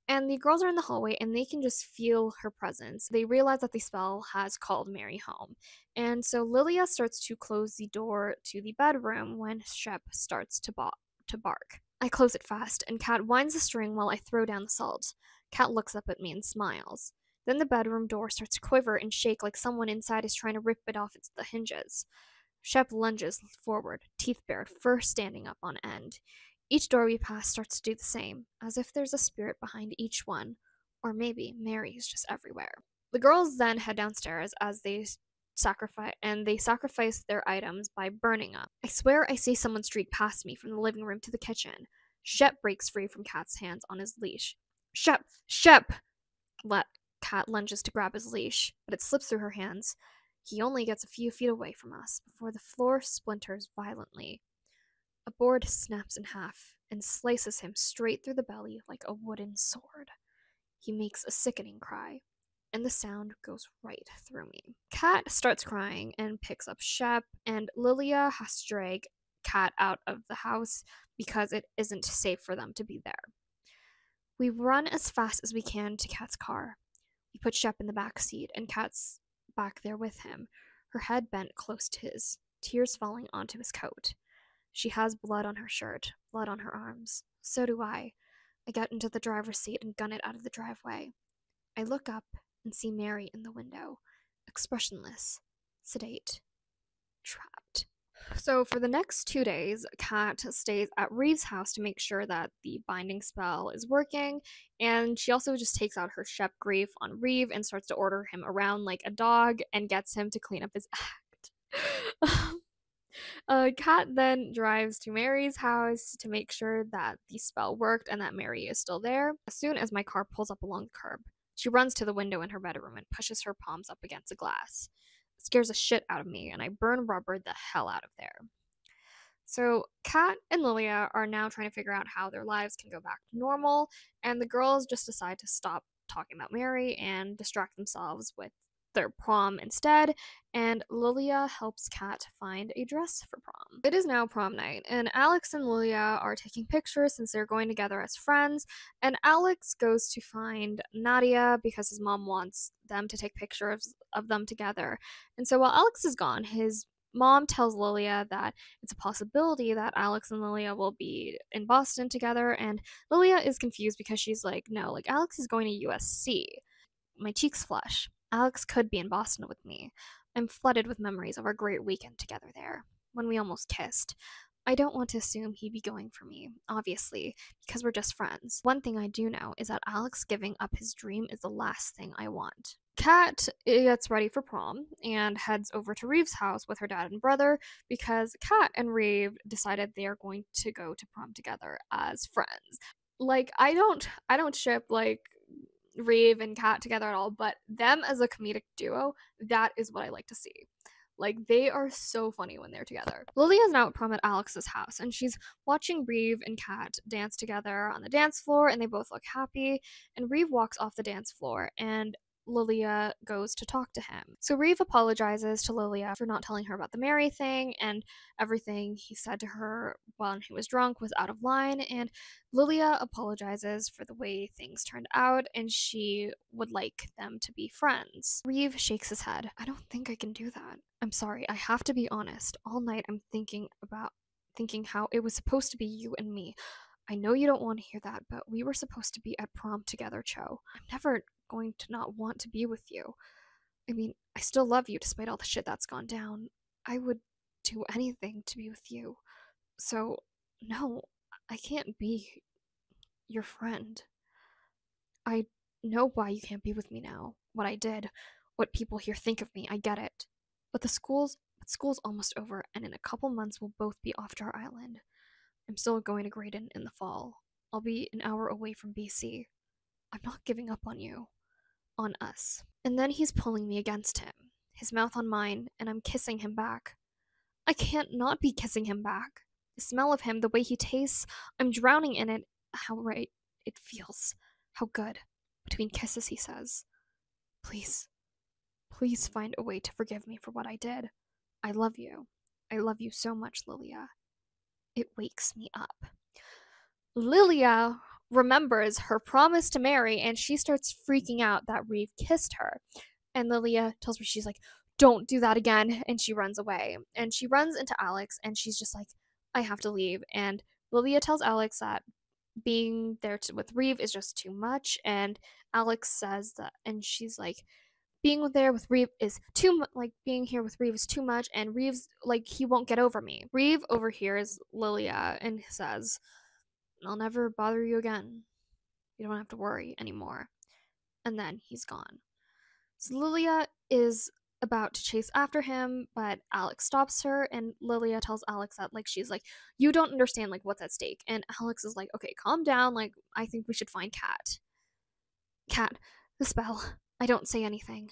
A: And the girls are in the hallway and they can just feel her presence. They realize that the spell has called Mary home. And so Lilia starts to close the door to the bedroom when Shep starts to bark. I close it fast, and Kat winds the string while I throw down the salt. Kat looks up at me and smiles. Then the bedroom door starts to quiver and shake like someone inside is trying to rip it off the hinges. Shep lunges forward, teeth bared, fur standing up on end. Each door we pass starts to do the same, as if there's a spirit behind each one, or maybe Mary is just everywhere. The girls then head downstairs as they sacrifice their items by burning them. I swear I see someone streak past me from the living room to the kitchen. Shep breaks free from Kat's hands on his leash. Shep! Shep! Kat lunges to grab his leash, but it slips through her hands. He only gets a few feet away from us before the floor splinters violently. A board snaps in half and slices him straight through the belly like a wooden sword. He makes a sickening cry, and the sound goes right through me. Kat starts crying and picks up Shep, and Lilia has to drag Kat out of the house because it isn't safe for them to be there. We run as fast as we can to Kat's car. We put Shep in the back seat, and Kat's back there with him, her head bent close to his, tears falling onto his coat. She has blood on her shirt, blood on her arms. So do I. I get into the driver's seat and gun it out of the driveway. I look up and see Mary in the window, expressionless, sedate, trapped. So for the next 2 days, Kat stays at Reeve's house to make sure that the binding spell is working, and she also just takes out her Shep grief on Reeve and starts to order him around like a dog and gets him to clean up his act. Kat then drives to Mary's house to make sure that the spell worked and that Mary is still there. As soon as my car pulls up along the curb, she runs to the window in her bedroom and pushes her palms up against the glass. It scares the shit out of me, and I burn rubber the hell out of there. So Kat and Lilia are now trying to figure out how their lives can go back to normal, and the girls just decide to stop talking about Mary and distract themselves with their prom instead, and Lilia helps Kat find a dress for prom. It is now prom night, and Alex and Lilia are taking pictures since they're going together as friends, and Alex goes to find Nadia because his mom wants them to take pictures of them together. And so while Alex is gone, his mom tells Lilia that it's a possibility that Alex and Lilia will be in Boston together, and Lilia is confused because she's like, no, like Alex is going to USC. My cheeks flush. Alex could be in Boston with me. I'm flooded with memories of our great weekend together there, when we almost kissed. I don't want to assume he'd be going for me, obviously, because we're just friends. One thing I do know is that Alex giving up his dream is the last thing I want. Kat gets ready for prom and heads over to Reeve's house with her dad and brother because Kat and Reeve decided they are going to go to prom together as friends. Like I don't ship like Reeve and Kat together at all, but them as a comedic duo, that is what I like to see. Like, they are so funny when they're together. Lilia's now at prom at Alex's house, and she's watching Reeve and Kat dance together on the dance floor, and they both look happy. And Reeve walks off the dance floor, and Lilia goes to talk to him. So Reeve apologizes to Lilia for not telling her about the Mary thing, and everything he said to her when he was drunk was out of line, and Lilia apologizes for the way things turned out, and she would like them to be friends. Reeve shakes his head. I don't think I can do that. I'm sorry, I have to be honest. All night I'm thinking how it was supposed to be you and me. I know you don't want to hear that, but we were supposed to be at prom together, Cho. I'm never going to not want to be with you. I mean, I still love you despite all the shit that's gone down. I would do anything to be with you. So, no, I can't be your friend. I know why you can't be with me now. What I did, what people here think of me, I get it. But school's almost over, and in a couple months we'll both be off to our island. I'm still going to Graydon in the fall. I'll be an hour away from BC. I'm not giving up on you. On us. And then he's pulling me against him, his mouth on mine, and I'm kissing him back. I can't not be kissing him back. The smell of him, the way he tastes, I'm drowning in it. How right it feels. How good. Between kisses, he says. Please find a way to forgive me for what I did. I love you. I love you so much, Lilia. It wakes me up. Lilia remembers her promise to Mary, and she starts freaking out that Reeve kissed her. And Lilia tells her, she's like, don't do that again, and she runs away. And she runs into Alex, and she's just like, I have to leave. And Lilia tells Alex that being there with Reeve is just too much, and Alex says that, and she's like, being there with Reeve is too much, like, being here with Reeve is too much, and Reeve's like, he won't get over me. Reeve overhears Lilia and says, I'll never bother you again. You don't have to worry anymore. And then he's gone. So Lilia is about to chase after him, but Alex stops her, and Lilia tells Alex that, like, she's like, you don't understand, like, what's at stake. And Alex is like, okay, calm down, like, I think we should find Kat, the spell. I don't say anything.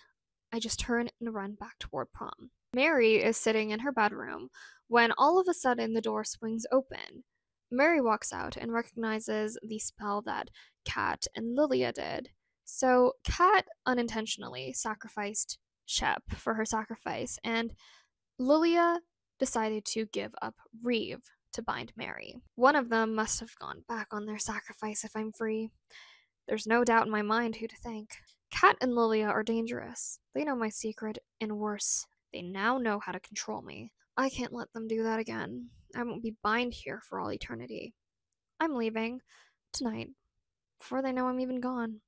A: I just turn and run back toward prom. Mary is sitting in her bedroom when all of a sudden the door swings open. Mary walks out and recognizes the spell that Kat and Lilia did. So Kat unintentionally sacrificed Shep for her sacrifice, and Lilia decided to give up Reeve to bind Mary. One of them must have gone back on their sacrifice if I'm free. There's no doubt in my mind who to thank. Kat and Lilia are dangerous. They know my secret, and worse, they now know how to control me. I can't let them do that again. I won't be bind here for all eternity. I'm leaving. Tonight. Before they know I'm even gone.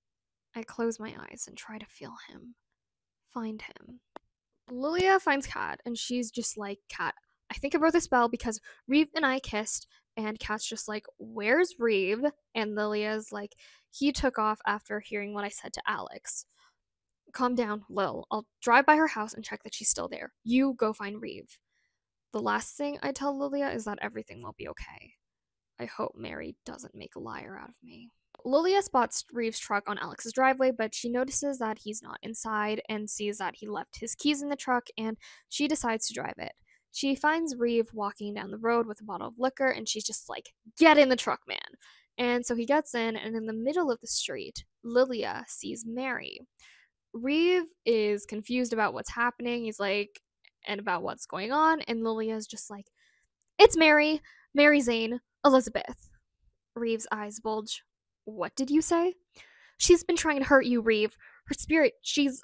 A: I close my eyes and try to feel him. Find him. Lilia finds Kat, and she's just like, Kat, I think I broke the spell because Reeve and I kissed, and Kat's just like, where's Reeve? And Lilia's like, he took off after hearing what I said to Alex. Calm down, Lil. I'll drive by her house and check that she's still there. You go find Reeve. The last thing I tell Lilia is that everything will be okay. I hope Mary doesn't make a liar out of me. Lilia spots Reeve's truck on Alex's driveway, but she notices that he's not inside and sees that he left his keys in the truck, and she decides to drive it. She finds Reeve walking down the road with a bottle of liquor, and she's just like, get in the truck, man. And so he gets in, and in the middle of the street, Lilia sees Mary. Reeve is confused about what's happening. He's like, and about what's going on, and Lilia's just like, it's Mary Zane, Elizabeth. Reeve's eyes bulge. What did you say? She's been trying to hurt you, Reeve. Her spirit, she's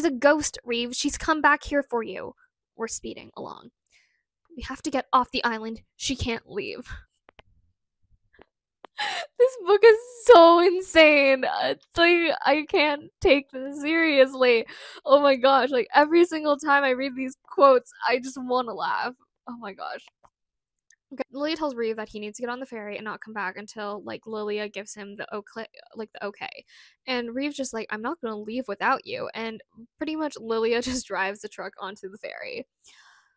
A: a ghost, Reeve. She's come back here for you. We're speeding along. We have to get off the island. She can't leave. This This book is so insane. It's like, I can't take this seriously. Oh my gosh, like every single time I read these quotes, I just want to laugh. Oh my gosh. Okay. Lilia tells Reeve that he needs to get on the ferry and not come back until like Lilia gives him the okay. And Reeve's just like, I'm not gonna leave without you. And pretty much Lilia just drives the truck onto the ferry.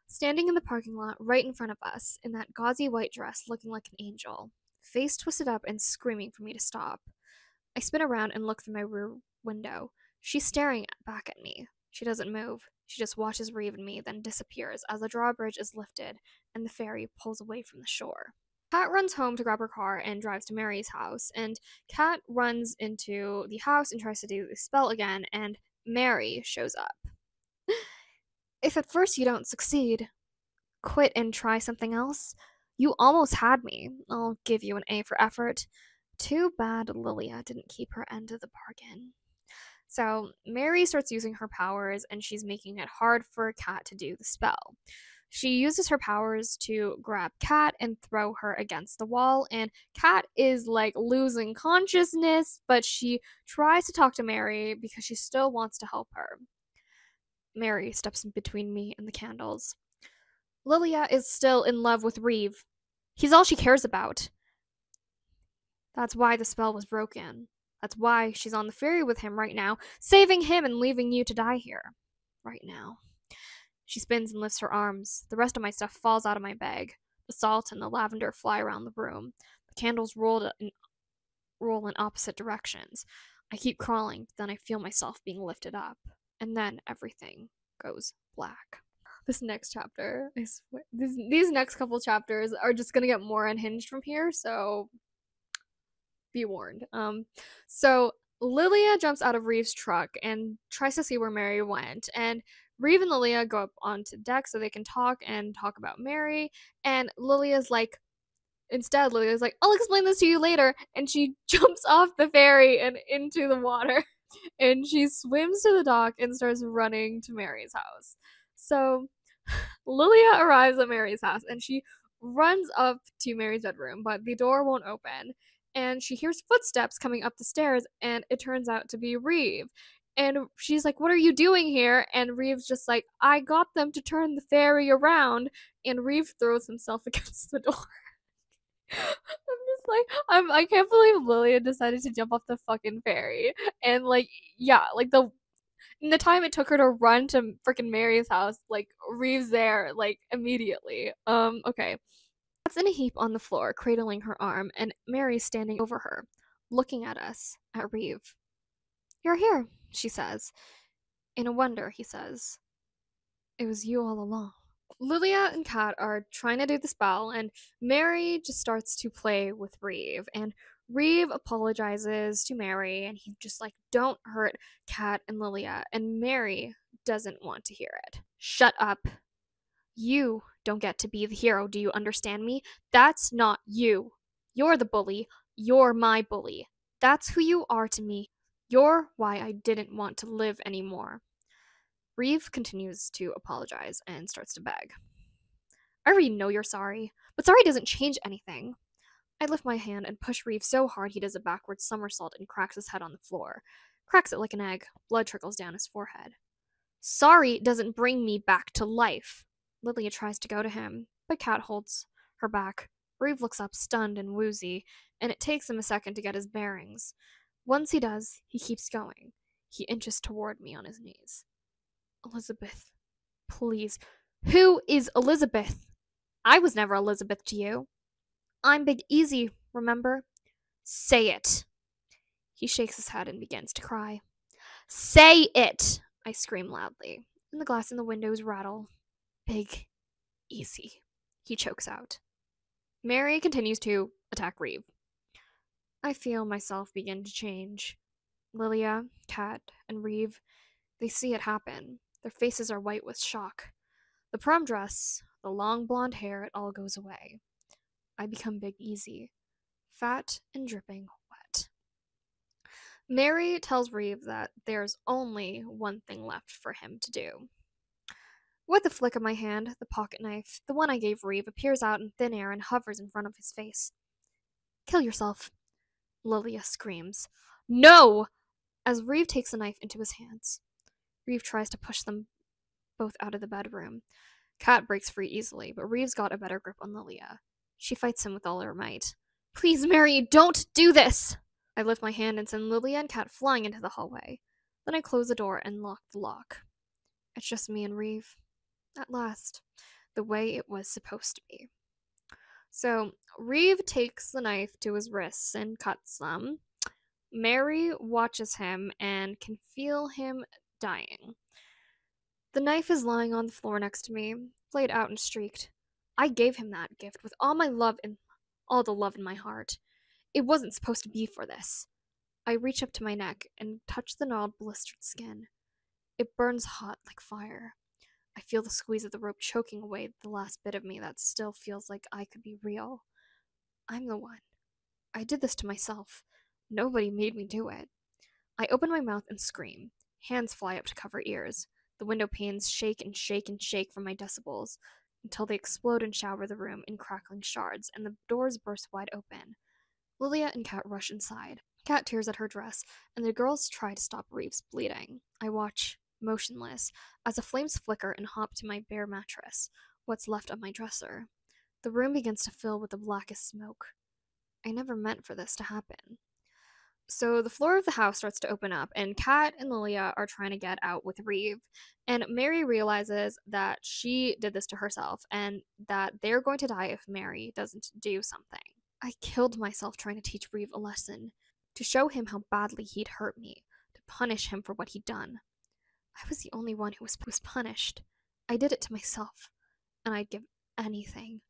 A: Standing in the parking lot right in front of us, in that gauzy white dress looking like an angel, face twisted up and screaming for me to stop. I spin around and look through my rear window. She's staring back at me. She doesn't move. She just watches Reeve and me, then disappears as the drawbridge is lifted and the ferry pulls away from the shore. Kat runs home to grab her car and drives to Mary's house, and Kat runs into the house and tries to do the spell again, and Mary shows up. If at first you don't succeed, quit and try something else. You almost had me. I'll give you an A for effort. Too bad Lilia didn't keep her end of the bargain. So Mary starts using her powers and she's making it hard for Kat to do the spell. She uses her powers to grab Kat and throw her against the wall, and Kat is like losing consciousness, but she tries to talk to Mary because she still wants to help her. Mary steps in between me and the candles. Lilia is still in love with Reeve. He's all she cares about. That's why the spell was broken. That's why she's on the ferry with him right now, saving him and leaving you to die here. Right now. She spins and lifts her arms. The rest of my stuff falls out of my bag. The salt and the lavender fly around the room. The candles roll in opposite directions. I keep crawling, but then I feel myself being lifted up. And then everything goes black. This next chapter, I swear, these next couple chapters are just gonna get more unhinged from here, so be warned. So Lilia jumps out of Reeve's truck and tries to see where Mary went, and Reeve and Lilia go up onto deck so they can talk about Mary, and Lilia's like, I'll explain this to you later, and she jumps off the ferry and into the water, and she swims to the dock and starts running to Mary's house. So Lilia arrives at Mary's house and she runs up to Mary's bedroom, but the door won't open. And she hears footsteps coming up the stairs, and it turns out to be Reeve. And she's like, "What are you doing here?" And Reeve's just like, "I got them to turn the ferry around." And Reeve throws himself against the door. I'm just like, I can't believe Lilia decided to jump off the fucking ferry. And like, yeah, like in the time it took her to run to freaking Mary's house, like Reeve's there, like immediately. Okay. Cat's in a heap on the floor, cradling her arm, and Mary's standing over her, looking at us, at Reeve. "You're here," she says. In a wonder, he says, "It was you all along." Lilia and Kat are trying to do the spell, and Mary just starts to play with Reeve, and Reeve apologizes to Mary, and he's just like, "Don't hurt Kat and Lilia," and Mary doesn't want to hear it. "Shut up. You don't get to be the hero, do you understand me? That's not you. You're the bully. You're my bully. That's who you are to me. You're why I didn't want to live anymore." Reeve continues to apologize and starts to beg. "I already know you're sorry, but sorry doesn't change anything." I lift my hand and push Reeve so hard he does a backward somersault and cracks his head on the floor. Cracks it like an egg. Blood trickles down his forehead. "Sorry doesn't bring me back to life." Lilia tries to go to him, but Kat holds her back. Reeve looks up stunned and woozy, and it takes him a second to get his bearings. Once he does, he keeps going. He inches toward me on his knees. "Elizabeth, please." "Who is Elizabeth?" "I was never Elizabeth to you." "I'm Big Easy, remember?" "Say it." He shakes his head and begins to cry. "Say it!" I scream loudly, and the glass in the windows rattle. "Big Easy," he chokes out. Mary continues to attack Reeve. I feel myself begin to change. Lilia, Kat, and Reeve, they see it happen. Their faces are white with shock. The prom dress, the long blonde hair, it all goes away. I become Big Easy, fat and dripping wet. Mary tells Reeve that there's only one thing left for him to do. With a flick of my hand, the pocket knife, the one I gave Reeve, appears out in thin air and hovers in front of his face. "Kill yourself." Lilia screams, "No!" as Reeve takes the knife into his hands. Reeve tries to push them both out of the bedroom. Kat breaks free easily, but Reeve's got a better grip on Lilia. She fights him with all her might. "Please, Mary, don't do this!" I lift my hand and send Lilia and Kat flying into the hallway. Then I close the door and lock the lock. It's just me and Reeve. At last, the way it was supposed to be. So, Reeve takes the knife to his wrists and cuts them. Mary watches him and can feel him dying. The knife is lying on the floor next to me, flayed out and streaked. I gave him that gift with all my love and all the love in my heart. It wasn't supposed to be for this. I reach up to my neck and touch the gnarled, blistered skin. It burns hot like fire. I feel the squeeze of the rope choking away the last bit of me that still feels like I could be real. I'm the one. I did this to myself. Nobody made me do it. I open my mouth and scream. Hands fly up to cover ears. The window panes shake and shake and shake from my decibels until they explode and shower the room in crackling shards, and the doors burst wide open. Lilia and Kat rush inside. Kat tears at her dress, and the girls try to stop Reeve's bleeding. I watch, motionless, as the flames flicker and hop to my bare mattress, what's left of my dresser. The room begins to fill with the blackest smoke. I never meant for this to happen. So the floor of the house starts to open up, and Kat and Lilia are trying to get out with Reeve. And Mary realizes that she did this to herself, and that they're going to die if Mary doesn't do something. I killed myself trying to teach Reeve a lesson, to show him how badly he'd hurt me, to punish him for what he'd done. I was the only one who was punished. I did it to myself, and I'd give anything,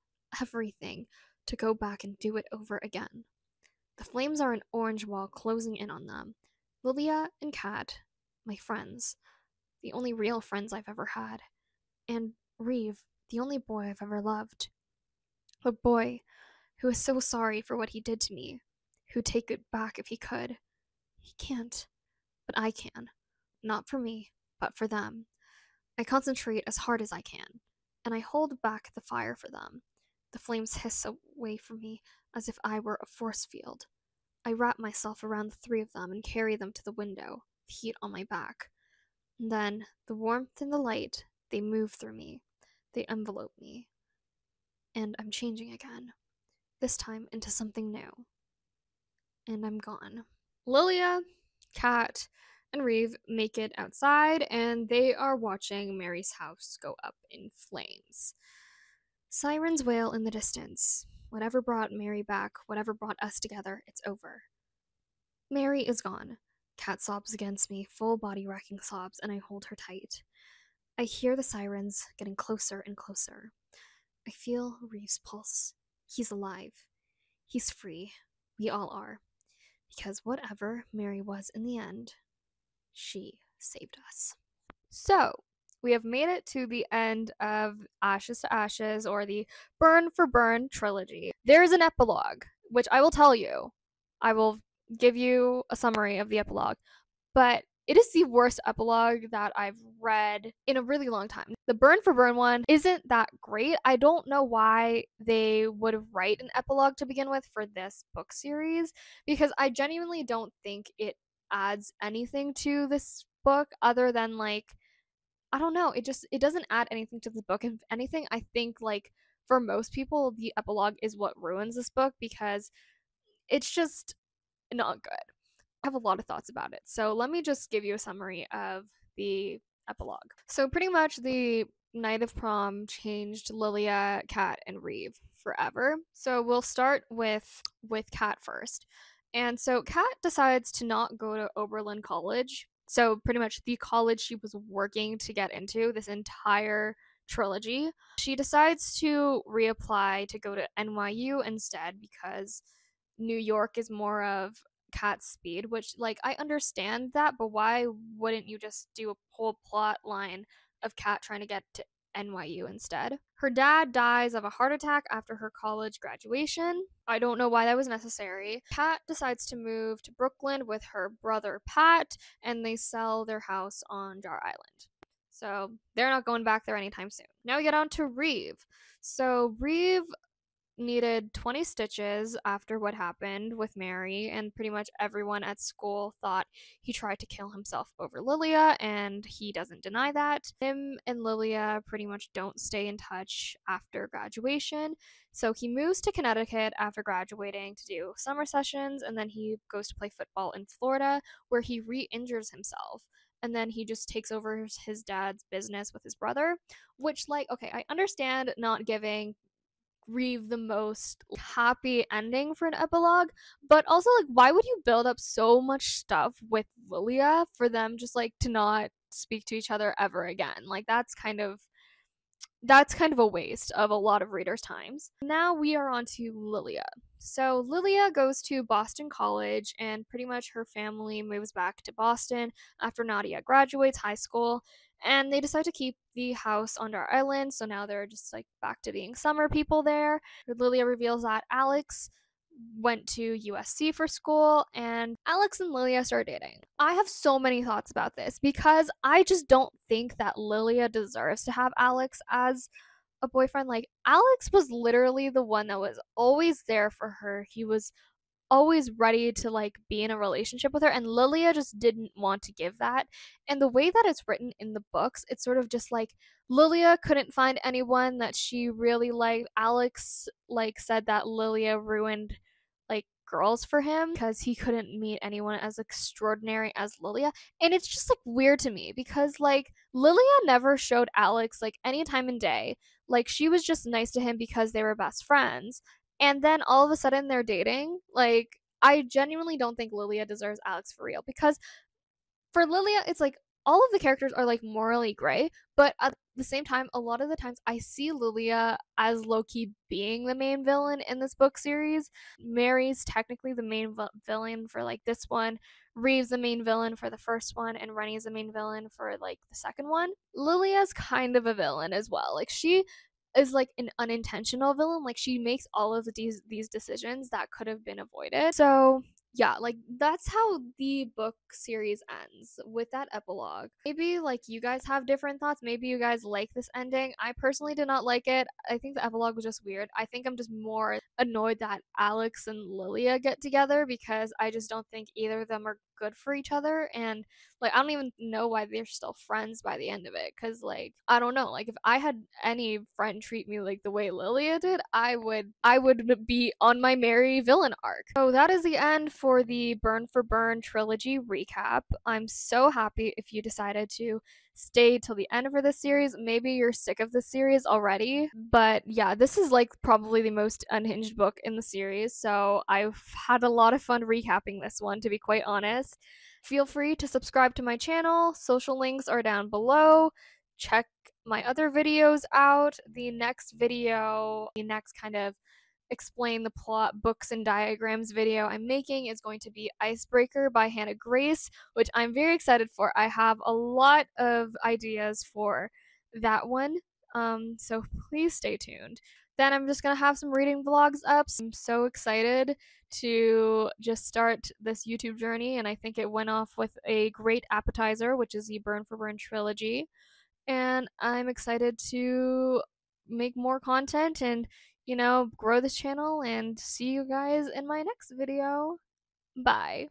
A: everything, to go back and do it over again. The flames are an orange wall closing in on them. Lilia and Kat, my friends, the only real friends I've ever had, and Reeve, the only boy I've ever loved. A boy who is so sorry for what he did to me, who'd take it back if he could. He can't, but I can. Not for me, but for them. I concentrate as hard as I can, and I hold back the fire for them. The flames hiss away from me as if I were a force field. I wrap myself around the three of them and carry them to the window, the heat on my back. And then, the warmth and the light, they move through me. They envelope me. And I'm changing again. This time into something new. And I'm gone. Lilia, Kat, and Reeve make it outside, and they are watching Mary's house go up in flames. Sirens wail in the distance. Whatever brought Mary back, whatever brought us together, it's over. Mary is gone. Kat sobs against me, full body racking sobs, and I hold her tight. I hear the sirens getting closer and closer. I feel Reeve's pulse. He's alive. He's free. We all are. Because whatever Mary was in the end, she saved us. So, we have made it to the end of Ashes to Ashes, or the Burn for Burn trilogy. There's an epilogue, which I will tell you. I will give you a summary of the epilogue. But it is the worst epilogue that I've read in a really long time. The Burn for Burn one isn't that great. I don't know why they would write an epilogue to begin with for this book series, because I genuinely don't think it adds anything to this book other than, like, I don't know, it doesn't add anything to the book. If anything, I think, like, for most people, the epilogue is what ruins this book, because it's just not good. I have a lot of thoughts about it. So let me just give you a summary of the epilogue. So pretty much the night of prom changed Lilia, Kat, and Reeve forever. So we'll start with Kat first. And so Kat decides to not go to Oberlin College. So pretty much the college she was working to get into this entire trilogy. She decides to reapply to go to NYU instead, because New York is more of Kat's speed, which, like, I understand that, but why wouldn't you just do a whole plot line of Kat trying to get to NYU instead? Her dad dies of a heart attack after her college graduation. I don't know why that was necessary. Kat decides to move to Brooklyn with her brother Pat, and they sell their house on Jar Island. So they're not going back there anytime soon. Now we get on to Reeve. So Reeve needed 20 stitches after what happened with Mary, and pretty much everyone at school thought he tried to kill himself over Lilia, and he doesn't deny that. Him and Lilia pretty much don't stay in touch after graduation, so he moves to Connecticut after graduating to do summer sessions, and then he goes to play football in Florida, where he re injures himself. And then he just takes over his dad's business with his brother, which, like, okay, I understand not giving reeve the most happy ending for an epilogue, but also, like, why would you build up so much stuff with Lilia for them just like to not speak to each other ever again? Like, that's kind of a waste of a lot of readers' times. Now we are on to Lilia. So Lilia goes to Boston College, and pretty much her family moves back to Boston after Nadia graduates high school, and they decide to keep the house on our island, so now they're just like back to being summer people there. Lilia reveals that Alex went to USC for school, and Alex and Lilia start dating. I have so many thoughts about this because I just don't think that Lilia deserves to have Alex as a boyfriend. Like, Alex was literally the one that was always there for her. He was always ready to like be in a relationship with her, and Lilia just didn't want to give that. And the way that it's written in the books, it's sort of just like Lilia couldn't find anyone that she really liked. Alex like said that Lilia ruined like girls for him because he couldn't meet anyone as extraordinary as Lilia. And it's just like weird to me because like Lilia never showed Alex like any time in day. Like, she was just nice to him because they were best friends, and then all of a sudden they're dating. Like, I genuinely don't think Lilia deserves Alex for real, because for Lilia, it's like all of the characters are like morally gray, but at the same time, a lot of the times I see Lilia as low-key being the main villain in this book series. Mary's technically the main villain for like this one. Reeve's the main villain for the first one, and Rennie's the main villain for like the second one. Lilia's kind of a villain as well. Like, she is like an unintentional villain. Like, she makes all of these decisions that could have been avoided. So yeah, like, that's how the book series ends, with that epilogue. Maybe like you guys have different thoughts. Maybe you guys like this ending. I personally did not like it. I think the epilogue was just weird. I think I'm just more annoyed that Alex and Lilia get together, because I just don't think either of them are good for each other, and like I don't even know why they're still friends by the end of it, cuz like I don't know, like if I had any friend treat me like the way Lilia did, I would be on my Mary villain arc. So that is the end for the Burn for Burn trilogy recap. I'm so happy if you decided to stay till the end for this series. Maybe you're sick of this series already, but yeah, this is like probably the most unhinged book in the series, so I've had a lot of fun recapping this one, to be quite honest. Feel free to subscribe to my channel. Social links are down below. Check my other videos out. The next video, the next kind of explain the plot, books and diagrams video I'm making is going to be Icebreaker by Hannah Grace, which I'm very excited for. I have a lot of ideas for that one, so please stay tuned. Then I'm just gonna have some reading vlogs up. So I'm so excited to just start this YouTube journey, and I think it went off with a great appetizer, which is the Burn for Burn trilogy. And I'm excited to make more content and, grow this channel, and see you guys in my next video. Bye.